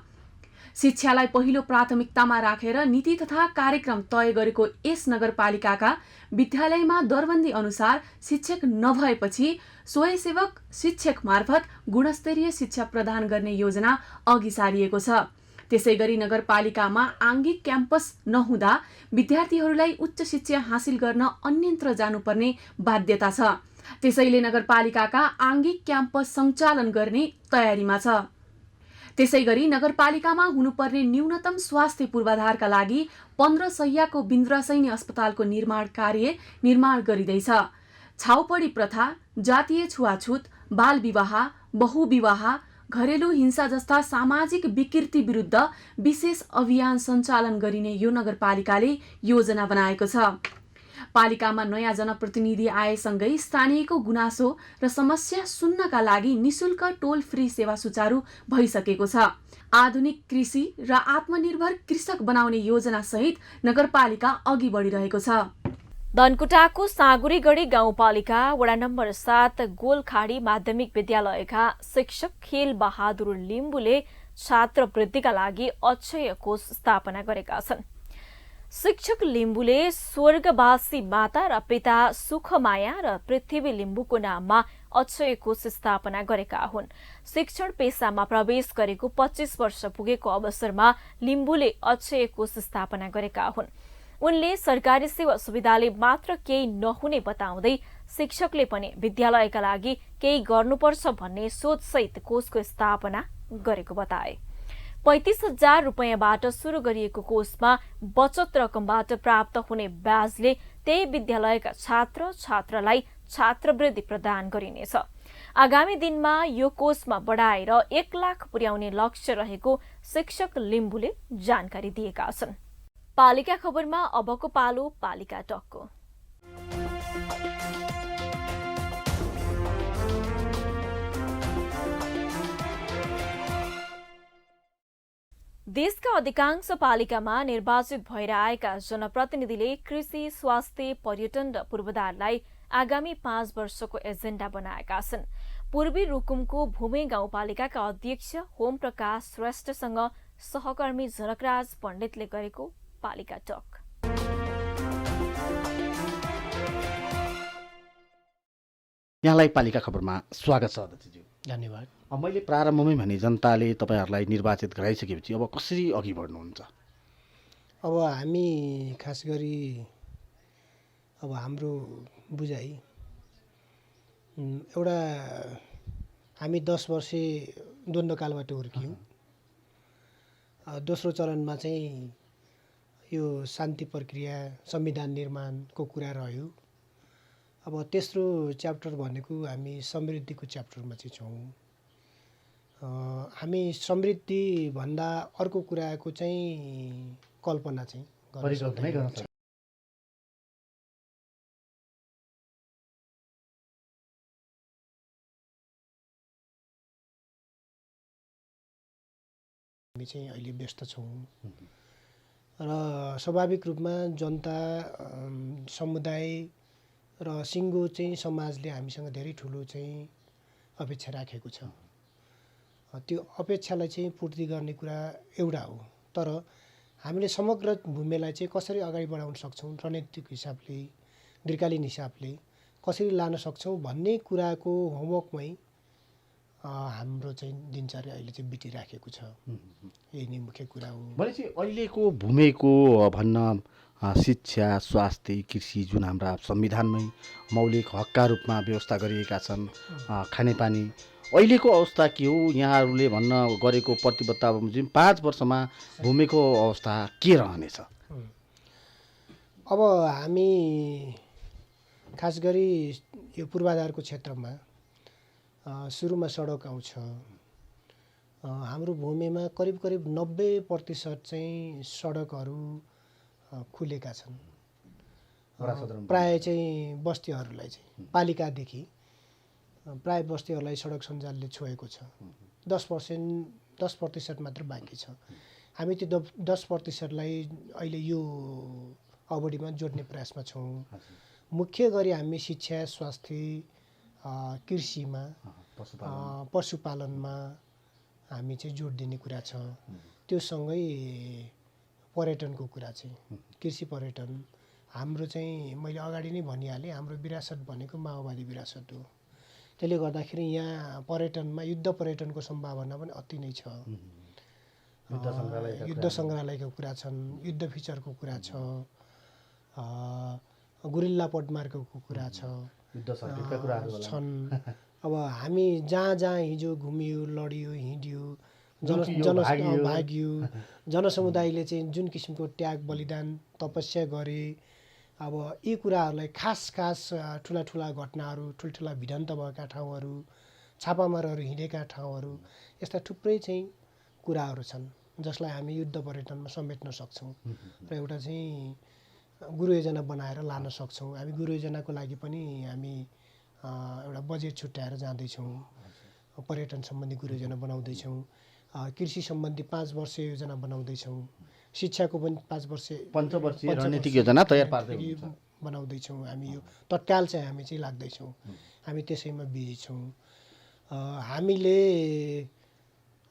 Speaker 15: शिक्षालाई पहिलो प्राथमिकतामा राखेर नीति तथा कार्यक्रम तय गरेको यस नगरपालिकाका विद्यालयमा दरबन्दी अनुसार शिक्षक नभएपछि स्वयंसेवक शिक्षक मार्फत गुणस्तरीय शिक्षा प्रदान गर्ने योजना अघि सारिएको छ। त्यसैगरी नगरपालिकामा आंगिक क्याम्पस नहुँदा विद्यार्थीहरूलाई उच्च शिक्षा हासिल गर्न अन्यत्र जानुपर्ने बाध्यता छ। त्यसैले नगरपालिकाका आंगिक क्याम्पस सञ्चालन गर्ने तयारीमा छ। त्यसैगरी नगरपालिकामा हुनुपर्ने न्यूनतम स्वास्थ्य पूर्वाधारका लागि 15 शय्याको बिन्द्रसैनी अस्पतालको निर्माण कार्य निर्माण गरिँदैछ। छाउपडी प्रथा, जातीय छुवाछुत, बाल विवाह, बहुविवाह, घरेलु हिंसा जस्ता सामाजिक विकृति विरुद्ध विशेष अभियान सञ्चालन गरिने यो नगरपालिकाले योजना बनाएको छ। पालिकामा नयाँ जनप्रतिनिधि आएसँगै स्थानीयको गुनासो र समस्या सुन्नका लागि निशुल्क टोल फ्री सेवा सुचारू भइसकेको छ। आधुनिक कृषि र आत्मनिर्भर कृषक बनाउने योजना सहित नगरपालिका अघि बढिरहेको छ।
Speaker 1: धनकुटाको साँगुरीगढी गाउँपालिका वडा नम्बर 7 गोलखाडी माध्यमिक विद्यालयका शिक्षक खेल बहादुर लिम्बुले छात्रवृत्तिका लागि अक्षय कोष स्थापना गरेका छन्। शिक्षक लिम्बुले स्वर्गवासी माता र पिता सुखमाया र पृथ्वी लिम्बुको नाममा अक्षय कोष स्थापना गरेका हुन्। शिक्षण पेसामा प्रवेश गरेको 25 वर्ष पुगेको अवसरमा लिम्बुले अक्षय कोष स्थापना गरेका हुन्। उनले सरकारी सेवा सुविधाले मात्र केही नहुने बताउँदै शिक्षकले पनि विद्यालयका लागि केही गर्नुपर्छ भन्ने सोचसहित कोषको स्थापना गरेको बताए। 35,000 रुपैयाँबाट सुरु गरिएको कोषमा बचत रकमबाट प्राप्त हुने ब्याजले त्यही विद्यालयका छात्र छात्रालाई छात्रवृत्ति प्रदान गरिनेछ। आगामी दिनमा यो कोषमा बढाएर 1 लाख पुर्याउने लक्ष्य रहेको शिक्षक लिम्बुले जानकारी दिएका छन्। पालिका खबरमा अबको पालो पालिका टकको। देशका अधिकांश पालिकामा निर्वाचित भएर आएका जनप्रतिनिधिले कृषि, स्वास्थ्य, पर्यटन र पूर्वाधारलाई आगामी 5 वर्षको एजेन्डा बनाएका छन्। पूर्वी रुकुमको भूमे गाउँपालिकाका अध्यक्ष होम प्रकाश श्रेष्ठसँग सहकर्मी जनकराज पण्डितले गरेको पालिका टक।
Speaker 17: यहाँलाई पालिका खबरमा स्वागत छ अध्यक्षज्यू।
Speaker 18: धन्यवाद।
Speaker 17: मैले प्रारम्भमै भने जनताले तपाईँहरूलाई निर्वाचित गराइसकेपछि अब कसरी अघि बढ्नुहुन्छ?
Speaker 18: अब हामी खास गरी अब हाम्रो बुझाइ एउटा हामी 10 वर्षे द्वन्द्वकालबाट हुर्क्यौँ। दोस्रो चरणमा चाहिँ यो शान्ति प्रक्रिया संविधान निर्माणको कुरा रह्यो। अब तेस्रो च्याप्टर भनेको हामी समृद्धिको च्याप्टरमा चाहिँ छौँ। हामी समृद्धि भन्दा अर्को कुराको चाहिँ कल्पना चाहिँ
Speaker 17: परिकल्पना गर्न सक्छ।
Speaker 18: हामी चाहिँ अहिले व्यस्त छौँ र स्वाभाविक रूपमा जनता समुदाय र सिङ्गो चाहिँ समाजले हामीसँग धेरै ठुलो चाहिँ अपेक्षा राखेको छ। त्यो अपेक्षालाई चाहिँ पूर्ति गर्ने कुरा एउटा हो, तर हामीले समग्र भूमिलाई चाहिँ कसरी अगाडि बढाउन सक्छौँ, रणनीतिक हिसाबले दीर्घकालीन हिसाबले कसरी लान सक्छौँ भन्ने कुराको होमवर्कमै हाम्रो चाहिँ दिनचर्या अहिले चाहिँ बितिराखेको छ। यही नै मुख्य कुरा हो।
Speaker 17: भनेपछि अहिलेको भूमिको भन्न शिक्षा, स्वास्थ्य, कृषि जुन हाम्रा संविधानमै मौलिक हकका रूपमा व्यवस्था गरिएका छन्, खानेपानी, अहिलेको अवस्था के हो? यहाँहरूले भन्न गरेको प्रतिबद्धता बमोजिम 5 वर्षमा भूमिको अवस्था के रहनेछ?
Speaker 18: अब हामी खास गरी यो पूर्वाधारको क्षेत्रमा सुरुमा सडक आउँछ। हाम्रो भूमिमा करिब 90% चाहिँ सडकहरू खुलेका छन्। प्राय चाहिँ बस्तीहरूलाई चाहिँ पालिकादेखि प्राय बस्तीहरूलाई सडक सञ्जालले छोएको छ। 10% मात्र बाँकी छ। हामी त्यो 10%लाई अहिले यो अवधिमा जोड्ने प्रयासमा छौँ। मुख्य गरी हामी शिक्षा, स्वास्थ्य, कृषिमा, पशुपालनमा हामी चाहिँ जोड दिने कुरा छ। त्यो सँगै पर्यटनको कुरा चाहिँ कृषि पर्यटन हाम्रो चाहिँ मैले अगाडि नै भनिहालेँ, हाम्रो विरासत भनेको माओवादी विरासत हो। त्यसले गर्दाखेरि यहाँ पर्यटनमा युद्ध पर्यटनको सम्भावना पनि अति नै छ। युद्ध सङ्ग्रहालयको कुरा छन्, युद्ध फिचरको कुरा छ, गुरिल्ला पदमार्गको कुरा छ, छन्। अब हामी जहाँ हिजो घुमियो, लडियो, हिँड्यो, भाग्यो, जनसमुदायले चाहिँ जुन किसिमको त्याग, बलिदान, तपस्या गरे, अब यी कुराहरूलाई खास ठुला घटनाहरू, ठुल्ठुला भिडन्त भएका ठाउँहरू, छापामारहरू हिँडेका ठाउँहरू, यस्ता थुप्रै चाहिँ कुराहरू छन् जसलाई हामी युद्ध पर्यटनमा समेट्न सक्छौँ र एउटा चाहिँ गुरु योजना बनाएर लान सक्छौँ। हामी गुरु योजनाको लागि पनि हामी एउटा बजेट छुट्याएर जाँदैछौँ। पर्यटन सम्बन्धी गुरु योजना बनाउँदैछौँ। कृषि सम्बन्धी 5 वर्ष योजना बनाउँदैछौँ। शिक्षाको पनि 5 वर्ष
Speaker 17: पञ्चवर्षीय रणनीतिक योजना तयार पार्दै
Speaker 18: बनाउँदैछौँ। हामी यो तत्काल चाहिँ हामी चाहिँ लाग्दैछौँ। हामी त्यसैमा बिजी छौँ। हामीले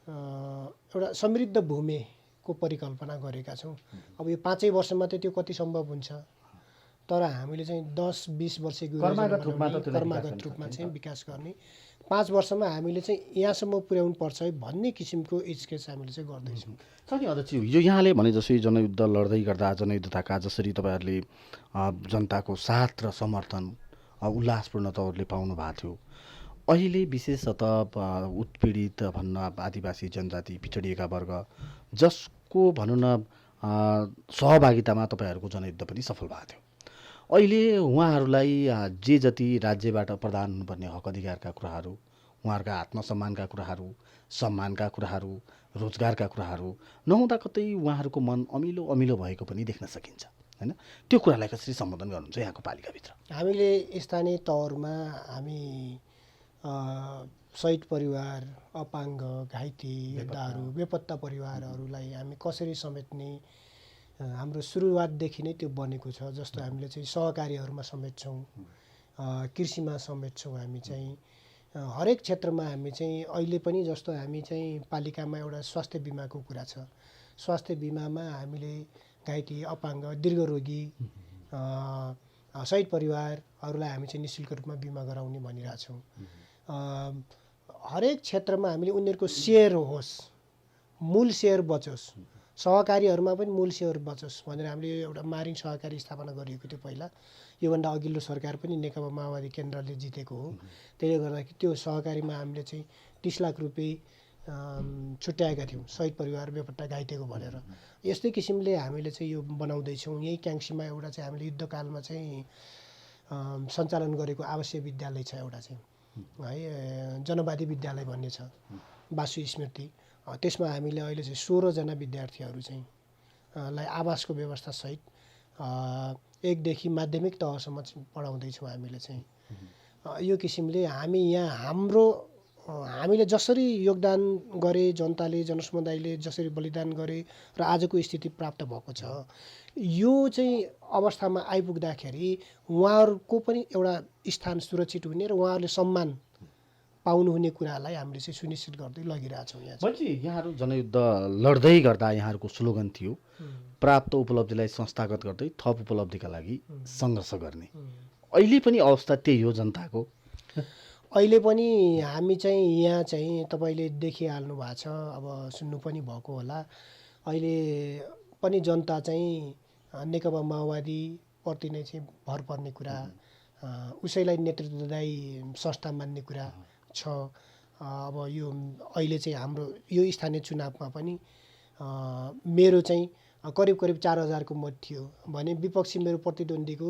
Speaker 18: एउटा समृद्ध भूमिको परिकल्पना गरेका छौँ। अब यो 5 वर्षमा त त्यो कति सम्भव हुन्छ, तर हामीले चाहिँ 10-20 वर्ष कर्मगत रूपमा चाहिँ विकास गर्ने। 5 वर्षमा हामीले चाहिँ यहाँसम्म पुर्याउनु पर्छ है भन्ने किसिमको स्केच हामीले चाहिँ गर्दैछौँ।
Speaker 17: नि अध्यक्ष, हिजो यहाँले भने जसरी जनयुद्ध लड्दै गर्दा जनयुद्धका जसरी तपाईँहरूले जनताको साथ र समर्थन उल्लासपूर्ण तौरले पाउनु भएको थियो, अहिले विशेषतः उत्पीडित भन्न आदिवासी जनजाति पिछडिएका वर्ग जसको भनौँ न सहभागितामा तपाईँहरूको जनयुद्ध पनि सफल भएको थियो, अहिले उहाँहरूलाई जे जति राज्यबाट प्रदान हुनुपर्ने हक अधिकारका कुराहरू, उहाँहरूका आत्मसम्मानका कुराहरू, सम्मानका कुराहरू, रोजगारका कुराहरू नहुँदा कतै उहाँहरूको मन अमिलो भएको पनि देख्न सकिन्छ, हैन? त्यो कुरालाई कसरी सम्बोधन गर्नुहुन्छ यहाँको पालिकाभित्र?
Speaker 18: हामीले स्थानीय तौरमा हामी शहीद परिवार, अपाङ्ग, घाइते योद्धाहरू, बेपत्ता परिवारहरूलाई हामी कसरी समेट्ने हाम्रो सुरुवातदेखि नै त्यो बनेको छ। जस्तो हामीले चाहिँ सहकारीहरूमा समेट्छौँ, कृषिमा समेट्छौँ। हामी चाहिँ हरेक क्षेत्रमा हामी चाहिँ अहिले पनि जस्तो हामी चाहिँ पालिकामा एउटा स्वास्थ्य बिमाको कुरा छ। स्वास्थ्य बिमामा हामीले घाइते, अपाङ्ग, दीर्घरोगी, शहीद परिवारहरूलाई हामी चाहिँ निःशुल्क रूपमा बिमा गराउने भनिरहेछौँ। हरेक क्षेत्रमा हामीले उनीहरूको सेयर होस्, मूल सेयर बचोस्, सहकारीहरूमा पनि मूल सेयर बचोस् भनेर हामीले एउटा मारिङ सहकारी स्थापना गरिएको थियो पहिला। योभन्दा अघिल्लो सरकार पनि नेकपा माओवादी केन्द्रले जितेको हो। त्यसले गर्दाखेरि त्यो सहकारीमा हामीले चाहिँ 30 लाख रुपियाँ छुट्याएका थियौँ शहीद परिवार बेपत्ता घाइतेको भनेर। यस्तै किसिमले हामीले चाहिँ यो बनाउँदैछौँ। यही क्याङ्सीमा एउटा चाहिँ हामीले युद्धकालमा चाहिँ सञ्चालन गरेको आवासीय विद्यालय छ एउटा चाहिँ है, जनवादी विद्यालय भन्ने छ, बासु स्मृति। त्यसमा हामीले अहिले चाहिँ 16 जना विद्यार्थीहरू चाहिँ लाई आवासको व्यवस्थासहित 1 देखि माध्यमिक तहसम्म पढाउँदैछौँ हामीले चाहिँ। यो किसिमले हामी यहाँ हामीले जसरी योगदान गरे, जनताले जनसमुदायले जसरी बलिदान गरे र आजको स्थिति प्राप्त भएको छ, यो चाहिँ अवस्थामा आइपुग्दाखेरि उहाँहरूको पनि एउटा स्थान सुरक्षित हुने र उहाँहरूले सम्मान पाउनुहुने कुरालाई हामीले चाहिँ सुनिश्चित गर्दै लगिरहेछौँ।
Speaker 17: यहाँहरू जनयुद्ध लड्दै गर्दा यहाँहरूको स्लोगन थियो प्राप्त उपलब्धिलाई संस्थागत गर्दै थप उपलब्धिका लागि सङ्घर्ष गर्ने। अहिले पनि अवस्था त्यही हो जनताको?
Speaker 18: अहिले पनि हामी चाहिँ यहाँ चाहिँ तपाईँले देखिहाल्नु भएको छ, अब सुन्नु पनि भएको होला, अहिले पनि जनता चाहिँ नेकपा माओवादी प्रति नै चाहिँ भर पर्ने कुरा, उसैलाई नेतृत्वदायी संस्था मान्ने कुरा छ। अब यो अहिले चाहिँ हाम्रो यो स्थानीय चुनावमा पनि मेरो चाहिँ करिब 4000 को मत थियो भने विपक्षी मेरो प्रतिद्वन्दीको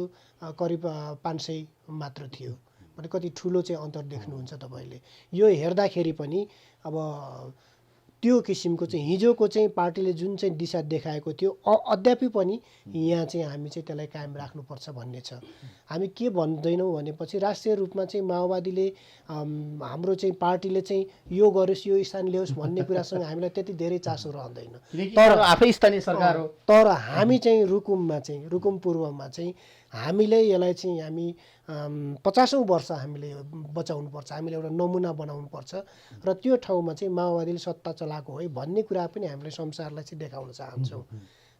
Speaker 18: करिब 500 मात्र थियो भने कति ठुलो चाहिँ अन्तर देख्नुहुन्छ तपाईँले। यो हेर्दाखेरि पनि अब त्यो किसिमको चाहिँ हिजोको चाहिँ पार्टीले जुन चाहिँ दिशा देखाएको थियो अद्यापि पनि यहाँ चाहिँ हामी चाहिँ त्यसलाई कायम राख्नुपर्छ भन्ने छ। हामी के भन्दैनौँ भनेपछि राष्ट्रिय रूपमा चाहिँ माओवादीले हाम्रो चाहिँ पार्टीले चाहिँ यो गरोस्, यो स्थान ल्याओस् भन्ने कुरासँग हामीलाई त्यति धेरै चासो रहँदैन।
Speaker 17: तर आफै स्थानीय सरकार हो।
Speaker 18: तर हामी चाहिँ रुकुम पूर्वमा चाहिँ हामीले यसलाई चाहिँ हामी 50औं वर्ष हामीले बचाउनुपर्छ, हामीले एउटा नमुना बनाउनुपर्छ र त्यो ठाउँमा चाहिँ माओवादीले सत्ता चलाएको हो भन्ने कुरा पनि हामीले संसारलाई चाहिँ देखाउन चाहन्छौँ।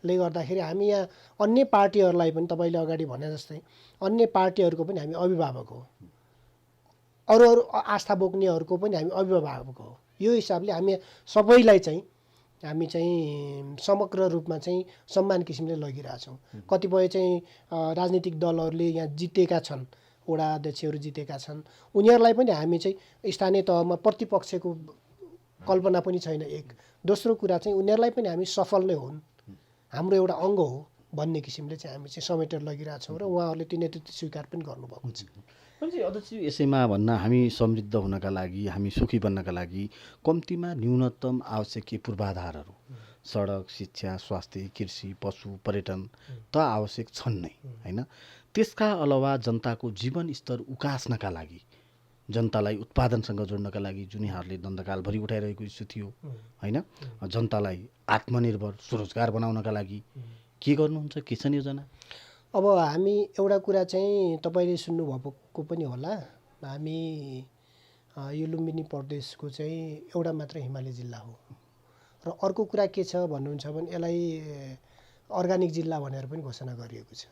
Speaker 18: ले गर्दाखेरि हामी यहाँ अन्य पार्टीहरूलाई पनि तपाईँले अगाडि भने जस्तै अन्य पार्टीहरूको पनि हामी अभिभावक हो, अरू आस्था बोक्नेहरूको पनि हामी अभिभावक हो। यो हिसाबले हामी सबैलाई चाहिँ हामी चाहिँ समग्र रूपमा चाहिँ समान किसिमले लगिरहेछौँ। कतिपय चाहिँ राजनीतिक दलहरूले यहाँ जितेका छन्, वडा अध्यक्षहरू जितेका छन्, उनीहरूलाई पनि हामी चाहिँ स्थानीय तहमा प्रतिपक्षको कल्पना पनि छैन। एक दोस्रो कुरा चाहिँ उनीहरूलाई पनि हामी सफल नै हुन्, हाम्रो एउटा अङ्ग हो भन्ने किसिमले चाहिँ हामी चाहिँ समेटेर लगिरहेछौँ र उहाँहरूले त्यो नेतृत्व स्वीकार पनि गर्नुभएको छ।
Speaker 17: अध्यक्ष, यसैमा भन्न हामी समृद्ध हुनका लागि, हामी सुखी बन्नका लागि कम्तीमा न्यूनतम आवश्यक पूर्वाधारहरू सडक, शिक्षा, स्वास्थ्य, कृषि, पशु, पर्यटन त आवश्यक छन् नै हैन। त्यसका अलावा जनताको जीवन स्तर उकास्नका लागि, जनतालाई उत्पादनसँग जोड्नका लागि जुन यहाँहरूले दण्डकालभरि उठाइरहेको इस्यु थियो हैन, जनतालाई आत्मनिर्भर स्वरोजगार बनाउनका लागि के गर्नुहुन्छ, के छ योजना?
Speaker 18: अब हामी एउटा कुरा चाहिँ तपाईँले सुन्नुभएको पनि होला, हामी यो लुम्बिनी प्रदेशको चाहिँ एउटा मात्र हिमाली जिल्ला हो र अर्को कुरा के छ भन्नुहुन्छ भने यसलाई अर्गानिक जिल्ला भनेर पनि घोषणा गरिएको छ।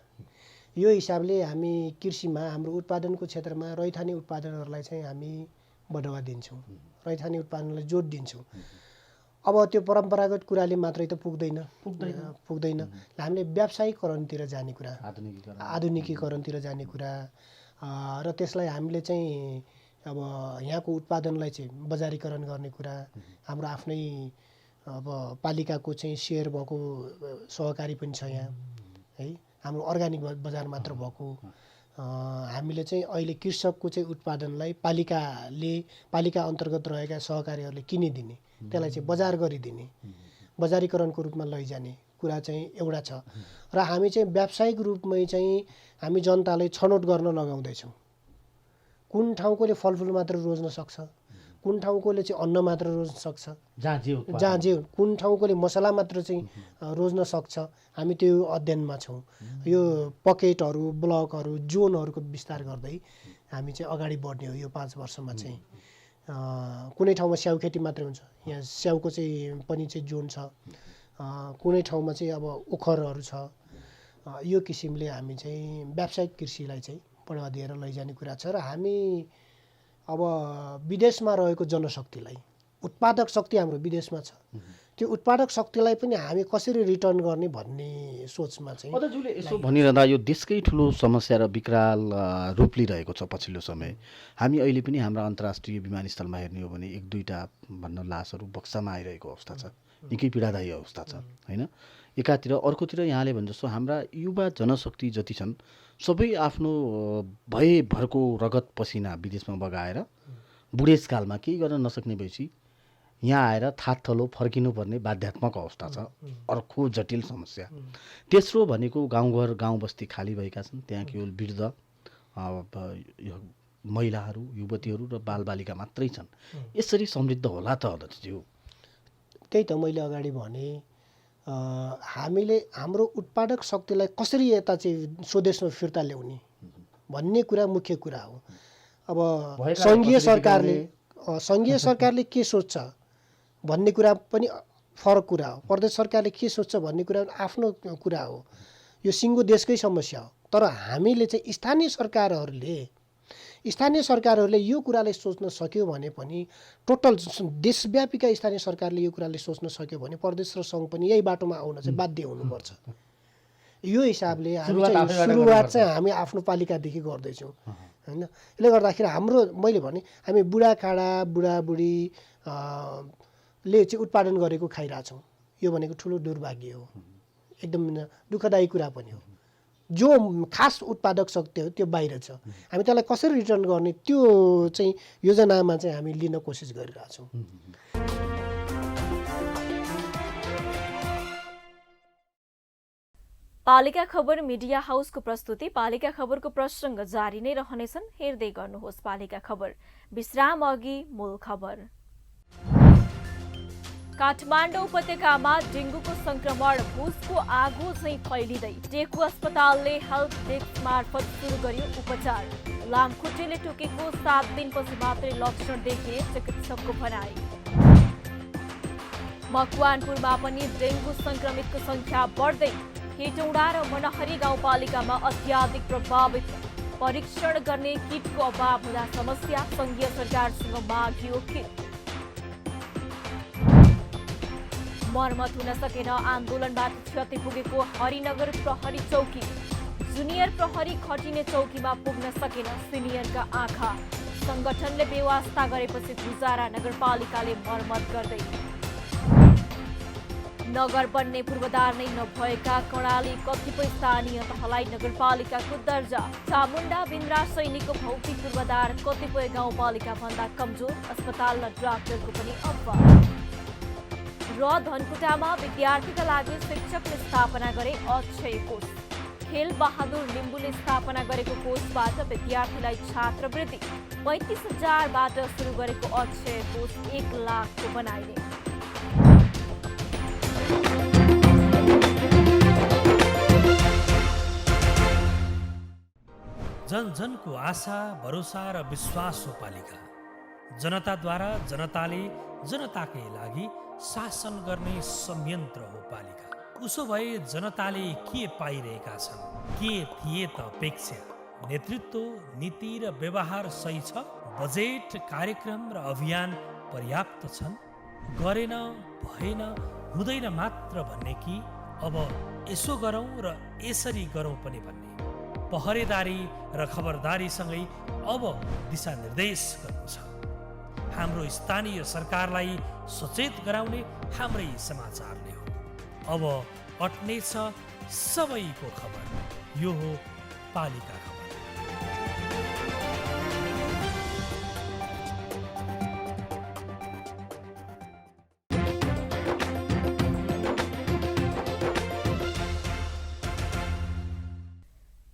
Speaker 18: यो हिसाबले हामी कृषिमा हाम्रो उत्पादनको क्षेत्रमा रैथाने उत्पादनहरूलाई चाहिँ हामी बढावा दिन्छौँ, रैथाने उत्पादनलाई जोड दिन्छौँ। अब त्यो परम्परागत कुराले मात्रै त पुग्दैन। हामीले व्यावसायिकरणतिर जाने कुरा, आधुनिकीकरणतिर जाने कुरा र त्यसलाई हामीले चाहिँ अब यहाँको उत्पादनलाई चाहिँ बजारीकरण गर्ने कुरा, हाम्रो आफ्नै अब पालिकाको चाहिँ सेयर भएको सहकारी पनि छ यहाँ है, हाम्रो अर्गानिक बजार मात्र भएको। हामीले चाहिँ अहिले कृषकको चाहिँ उत्पादनलाई पालिका अन्तर्गत रहेका सहकारीहरूले किनिदिने, त्यसलाई चाहिँ बजार गरिदिने, बजारीकरणको रूपमा लैजाने कुरा चाहिँ एउटा छ। र हामी चाहिँ व्यावसायिक रूपमै चाहिँ हामी जनतालाई छनौट गर्न लगाउँदैछौँ। कुन ठाउँकोले फलफुल मात्र रोज्न सक्छ, कुन ठाउँकोले चाहिँ अन्न मात्र रोज्न सक्छ, जहाँ जे कुन ठाउँकोले मसला मात्र चाहिँ रोज्न सक्छ, हामी त्यो अध्ययनमा छौँ। यो पकेटहरू, ब्लकहरू, जोनहरूको विस्तार गर्दै हामी चाहिँ अगाडि बढ्ने हो। यो 5 वर्षमा चाहिँ कुनै ठाउँमा स्याउ खेती मात्रै हुन्छ, यहाँ स्याउको चाहिँ पनि चाहिँ जोन छ, कुनै ठाउँमा चाहिँ अब ओखरहरू छ। यो किसिमले हामी चाहिँ व्यावसायिक कृषिलाई चाहिँ बढावा दिएर लैजाने कुरा छ र हामी अब विदेशमा रहेको जनशक्तिलाई, उत्पादक शक्ति हाम्रो विदेशमा छ, त्यो उत्पादक शक्तिलाई पनि हामी कसरी रिटर्न गर्ने भन्ने सोचमा चाहिँ
Speaker 17: अदाजुले यसो भनिरहँदा यो देशकै ठुलो समस्या र विकराल रूप लिइरहेको छ पछिल्लो समय। हामी अहिले पनि हाम्रा अन्तर्राष्ट्रिय विमानस्थलमा हेर्ने हो भने 1-2टा भन्न लासहरू बक्सामा आइरहेको अवस्था छ, निकै पीडादायी अवस्था छ होइन। एकातिर, अर्कोतिर यहाँले भने जस्तो हाम्रा युवा जनशक्ति जति छन् सबै आफ्नो भयभरको रगत पसिना विदेशमा बगाएर बुढेसकालमा केही गर्न नसक्ने भएपछि यहाँ आएर थाकथलो फर्किनुपर्ने बाध्यात्मक अवस्था छ, अर्को जटिल समस्या। तेस्रो भनेको गाउँघर गाउँ बस्ती खाली भएका छन्, त्यहाँ केवल वृद्ध महिलाहरू, युवतीहरू र बालबालिका मात्रै छन्। यसरी समृद्ध होला त अध्यक्षज्यू?
Speaker 18: त्यही त मैले अगाडि भने, हामीले हाम्रो उत्पादक शक्तिलाई कसरी यता चाहिँ स्वदेशमा फिर्ता ल्याउने भन्ने कुरा मुख्य कुरा हो। अब सङ्घीय सरकारले के सोच्छ भन्ने कुरा पनि फरक कुरा हो, प्रदेश सरकारले के सोच्छ भन्ने कुरा आफ्नो कुरा हो। यो सिङ्गो देशकै समस्या हो। तर हामीले चाहिँ स्थानीय सरकारहरूले यो कुरालाई सोच्न सक्यो भने पनि, टोटल देशव्यापीका स्थानीय सरकारले यो कुराले सोच्न सक्यो भने प्रदेश र सङ्घ पनि यही बाटोमा आउन चाहिँ बाध्य हुनुपर्छ। यो हिसाबले सुरुवात चाहिँ हामी आफ्नो पालिकादेखि गर्दैछौँ होइन। यसले गर्दाखेरि हाम्रो, मैले भने हामी बुढाखाडा बुढाबुढी ले चाहिँ उत्पादन गरेको खाइरहेछौँ। यो भनेको ठुलो दुर्भाग्य हो, एकदम दुःखदायी कुरा पनि हो। जो खास उत्पादक शक्ति हो त्यो बाहिर छ, हामी त्यसलाई कसरी रिटर्न गर्ने त्यो चाहिँ योजनामा चाहिँ हामी लिन कोसिस गरिरहेछौँ।
Speaker 1: पालिका खबर मिडिया हाउसको प्रस्तुति। पालिका खबरको प्रसङ्ग जारी नै रहनेछन्, हेर्दै गर्नुहोस् पालिका खबर। विश्राम अघि मूल खबर। काठमाडौँ उपत्यकामा डेङ्गुको संक्रमण भुसको आगो झैं फैलिँदै टेकु अस्पतालले हेल्प डेस्क मार्फत सुरु गर्यो उपचार। लामखुट्टेले टोकेको 7 दिनपछि मात्रै लक्षण देखिए चिकित्सकको भनाई। मकवानपुरमा पनि डेङ्गु संक्रमितको संख्या बढ्दै हेटौँडा र मनहरी गाउँपालिकामा अत्याधिक प्रभावित। परीक्षण गर्ने किटको अभाव हुँदा समस्या, सङ्घीय सरकारसँग मागियो किट। मर्मत हुन सकेन आन्दोलनबाट क्षति पुगेको हरिनगर प्रहरी चौकी। जुनियर प्रहरी खटिने चौकीमा पुग्न सकेन सिनियरका आँखा। संगठनले बेवास्ता गरेपछि गुजारा नगरपालिकाले मर्मत गर्दै। नगर बन्ने पूर्वाधार नै नभएका कर्णाली कतिपय स्थानीय तहलाई नगरपालिकाको दर्जा। चामुण्डा बिन्द्रा सैनिकको भौतिक पूर्वाधार कतिपय गाउँपालिका भन्दा कमजोर। अस्पताल र डाक्टरको पनि अभाव। र धनकुटामा विद्यार्थीका लागि शिक्षकले स्थापना गरे अक्षय कोष। खेल बहादुर लिम्बुले स्थापना गरेको कोषबाट विद्यार्थीलाई छात्रवृत्ति। 35,000बाट सुरु गरेको अक्षय कोष 1 लाखको बनाइने।
Speaker 2: जन जनको आशा, भरोसा र विश्वास हो पालिका। जनताद्वारा जनताले जनताकै लागि शासन गर्ने संयन्त्र हो पालिका। उसो भए जनताले के पाइरहेका छन्? के थिए त अपेक्षा? नेतृत्व, नीति र व्यवहार सही छ? बजेट, कार्यक्रम र अभियान पर्याप्त छन्? गरेन, भएन, हुँदैन मात्र भन्ने कि अब यसो गरौँ र यसरी गरौँ पनि भन्ने? पहरेदारी र खबरदारीसँगै अब दिशानिर्देश गर्नु छ। हाम्रो स्थानीय सरकारलाई सचेत गराउने हाम्रै समाचारले हो। अब अट्नेछ सबैको खबर। यो हो पालिका खबर।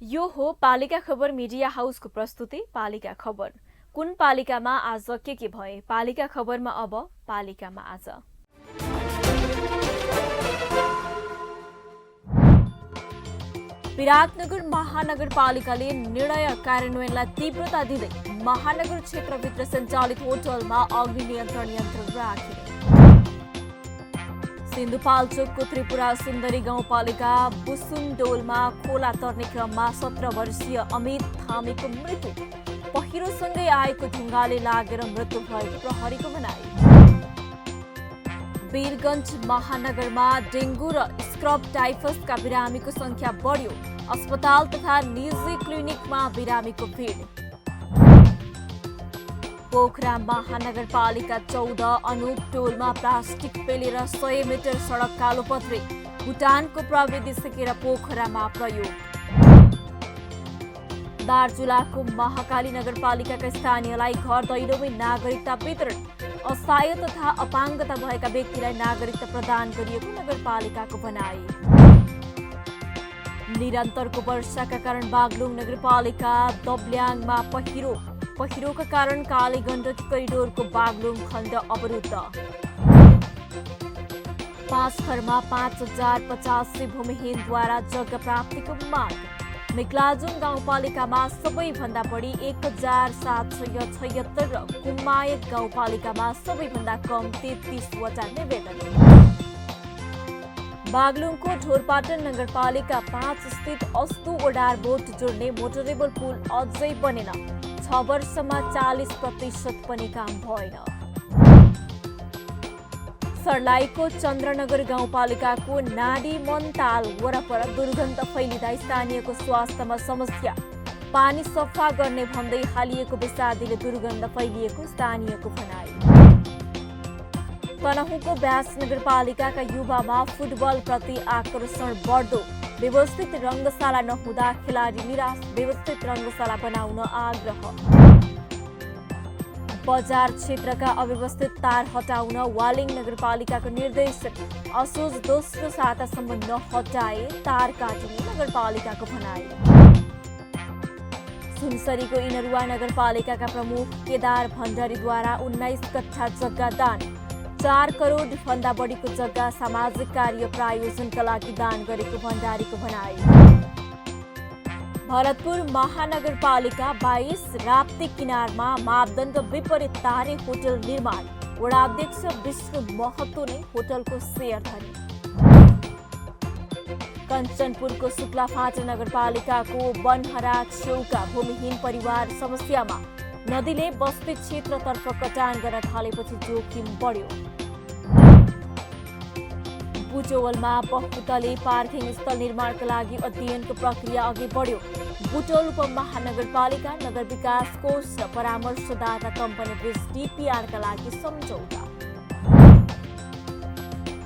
Speaker 1: यो हो पालिका खबर मिडिया हाउसको प्रस्तुति। पालिका खबर। कुन पालिकामा आज के भए? पालिका खबरमा अब पालिकामा आज। विराटनगर महानगरपालिकाले निर्णय कार्यान्वयनलाई तीव्रता दिँदै महानगर क्षेत्रभित्र सञ्चालित होटलमा अग्नि नियन्त्रण यन्त्र राखिने। सिन्धुपाल्चोकको त्रिपुरा सुन्दरी गाउँपालिका बुसुङडोलमा खोला तर्ने क्रममा 17 वर्षीय अमित थामीको मृत्यु। पहिरोसँगै आएको ढुङ्गाले लागेर मृत्यु भएको प्रहरीको भनाई। वीरगञ्ज महानगरमा डेङ्गु र स्क्रब टाइफसका बिरामीको संख्या बढ्यो। अस्पताल तथा निजी क्लिनिकमा बिरामीको भिड। पोखरा महानगरपालिका 14 अनुप टोलमा प्लास्टिक पेलेर 100 मिटर सडक कालोपत्रे। भुटानको प्रविधि सिकेर पोखरामा प्रयोग। दार्चुलाको महाकाली नगरपालिकाका स्थानीयलाई घर दैलोमै नागरिकता वितरण। अस्थायी तथा अपाङ्गता भएका व्यक्तिलाई नागरिकता प्रदान गरिएको नगरपालिकाको भनाई। निरन्तरको वर्षाका कारण बागलुङ नगरपालिका दब्ल्याङमा पहिरोका कारण काली गण्डकी करिडोरको बागलुङ खण्ड अवरुद्ध। 5 घरमा 5085 भूमिहीनद्वारा जग्गा प्राप्तिको माग। मेक्लाजुङ गाउँपालिकामा सबैभन्दा बढी 1776 र कुमायत गाउँपालिकामा सबैभन्दा कम 33वटा निवेदन। बागलुङको ढोरपाटन नगरपालिका 5 स्थित अस्तु ओडार बोट जोड्ने मोटरेबल पुल अझै बनेन। 6 वर्षमा 40% पनि काम भएन। सर्लाहीको चन्द्रनगर गाउँपालिकाको नाडी मनताल वरपर दुर्गन्ध फैलिँदा स्थानीयको स्वास्थ्यमा समस्या। पानी सफा गर्ने भन्दै हालिएको विषादीले दुर्गन्ध फैलिएको स्थानीयको भनाई। तनहुँको व्यास नगरपालिकाका युवामा फुटबल प्रति आकर्षण बढ्दो। व्यवस्थित रङ्गशाला नहुँदा खेलाडी निराश। व्यवस्थित रङ्गशाला बनाउन आग्रह। बजार क्षेत्रका अव्यवस्थित तार हटाउन वालिङ नगरपालिकाको निर्देशन। असोज दोस्रो सातासम्म नहटाए तार काटिने नगरपालिकाको भनाई। सुनसरीको इनरुवा नगरपालिकाका प्रमुख केदार भण्डारीद्वारा 19 कट्ठा जग्गा दान। 4 करोड भन्दा बढीको जग्गा सामाजिक कार्य प्रायोजनका लागि दान गरेको भण्डारीको भनाई। भरतपुर महानगरपालिका 22 राप्ती किनारमा मापदण्ड विपरीत तारे होटल निर्माण। वडाध्यक्ष विष्णु महतो नै होटलको शेयरधनी। कञ्चनपुरको शुक्लाफाँटा नगरपालिकाको बनहरा छेउका भूमिहीन परिवार समस्यामा। नदीले बस्ती क्षेत्रतर्फ कटान गर्न थालेपछि जोखिम बढ्यो। बुटोलमा बहुतले पार्किङ स्थल निर्माणका लागि अध्ययनको प्रक्रिया अघि बढ्यो। बुटोल उपमहानगरपालिका नगर विकास कोष र परामर्शदाता कम्पनी बीच डीपीआरका लागि सम्झौता।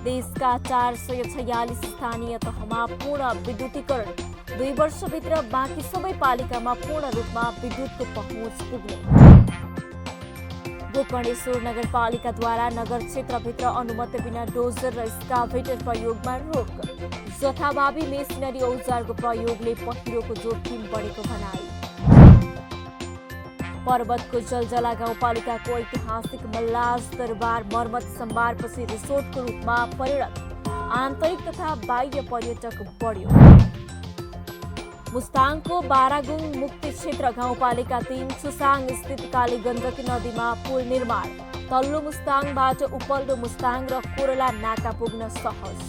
Speaker 1: देशका 446 स्थानीय तहमा पूर्ण विद्युतीकरण। 2 वर्षभित्र बाँकी सबै पालिकामा पूर्ण रूपमा विद्युतको पहुँच पुग्ने। गोकर्णेश्वर नगरपालिकाद्वारा नगर क्षेत्रभित्र अनुमति बिना डोजर र स्काभेटर प्रयोगमा रोक। जथाभावी मेसिनरी औजारको प्रयोगले पहिरोको जोखिम बढेको भनाई। पर्वतको जलजला गाउँपालिकाको ऐतिहासिक मल्लाज दरबार मर्मत सम्भारपछि रिसोर्टको रूपमा परिणत। आन्तरिक तथा बाह्य पर्यटक बढ्यो। मुस्ताङको बारागुङ मुक्ति क्षेत्र गाउँपालिका 3 सुसाङ स्थित काली गण्डकी नदीमा पुल निर्माण। तल्लो मुस्ताङबाट उपल्लो मुस्ताङ र कोरला नाका पुग्न सहज।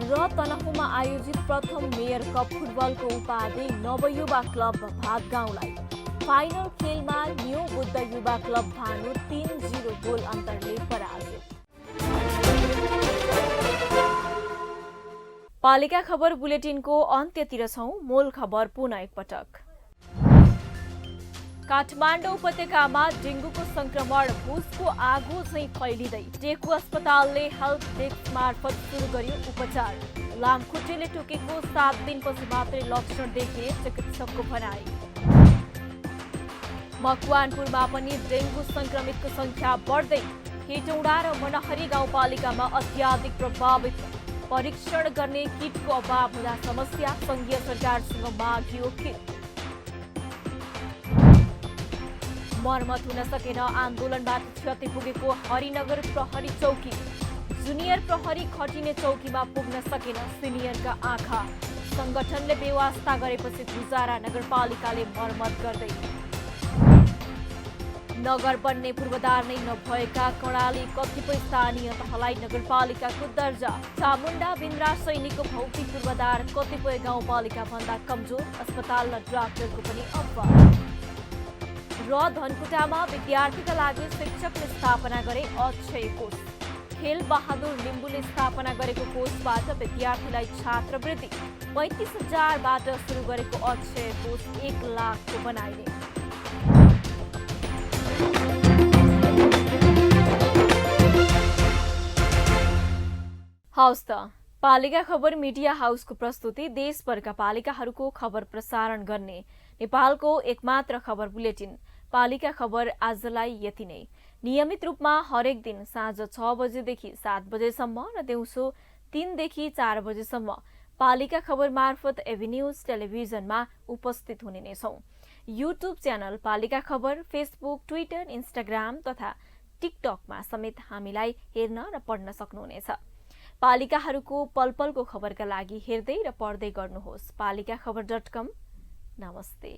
Speaker 1: र तनहुँमा आयोजित प्रथम मेयर कप फुटबलको उपाधि नवयुवा क्लब भातगाउँलाई। फाइनल खेलमा न्यू बुद्ध युवा क्लब भानु 3-0 गोल अन्तरले पराजित। पालिका खबर बुलेटिनको अन्त्यतिर छौं। मूल खबर पुनः एकपटक। काठमाडौँ उपत्यकामा डेङ्गुको संक्रमण भुसको आगो झैं फैलिँदै टेकु अस्पतालले हेल्प डेस्क मार्फत सुरु गर्यो उपचार। लामखुट्टेले टोकेको 7 दिनपछि मात्रै लक्षण देखिने चिकित्सकको भनाई। मकवानपुरमा पनि डेङ्गु संक्रमितको संख्या बढ्दै। हेटौडा र मनहरी गाउँपालिकामा अत्याधिक प्रभावित। परीक्षण गर्ने किटको अभाव हुँदा समस्या। संघीय सरकारसँग मागियो किट। मर्मत हुन सकेन आन्दोलनबाट क्षति पुगेको हरिनगर प्रहरी चौकी। जुनियर प्रहरी खटिने चौकीमा पुग्न सकेन सिनियरका आँखा। संगठनले बेवास्ता गरेपछि गुजारा नगरपालिकाले मर्मत गर्दै। नगर बन्ने पूर्वाधार नै नभएका कर्णाली कतिपय स्थानीय तहलाई नगरपालिकाको दर्जा। चामुण्डा बिन्द्रा सैनिकको भौतिक पूर्वाधार कतिपय गाउँपालिका भन्दा कमजोर। अस्पताल र डाक्टरको पनि अभाव। र धनकुटामा विद्यार्थीका लागि शिक्षकले स्थापना गरे अक्षय कोष। खेल बहादुर लिम्बुले स्थापना गरेको कोषबाट विद्यार्थीलाई छात्रवृत्ति। 35,000बाट सुरु गरेको अक्षय कोष 1 लाखको बनाइने। हवस् त, पालिका खबर मिडिया हाउसको प्रस्तुति देशभरका पालिकाहरूको खबर प्रसारण गर्ने नेपालको एकमात्र खबर बुलेटिन पालिका खबर आजलाई यति नै। नियमित रूपमा हरेक दिन साँझ 6 बजेदेखि 7 बजेसम्म र दिउँसो 3 देखि 4 बजेसम्म पालिका खबर मार्फत एभिन्यूज टेलिभिजनमा उपस्थित हुने नै छौं। युट्युब च्यानल पालिका खबर, फेसबुक, ट्विटर, इन्स्टाग्राम तथा टिकटकमा समेत हामीलाई हेर्न र पढ्न सक्नुहुनेछ। पालिकाहरूको पलपलको खबरका लागि हेर्दै र पढ्दै गर्नुहोस् palikaKhabar.com। नमस्ते।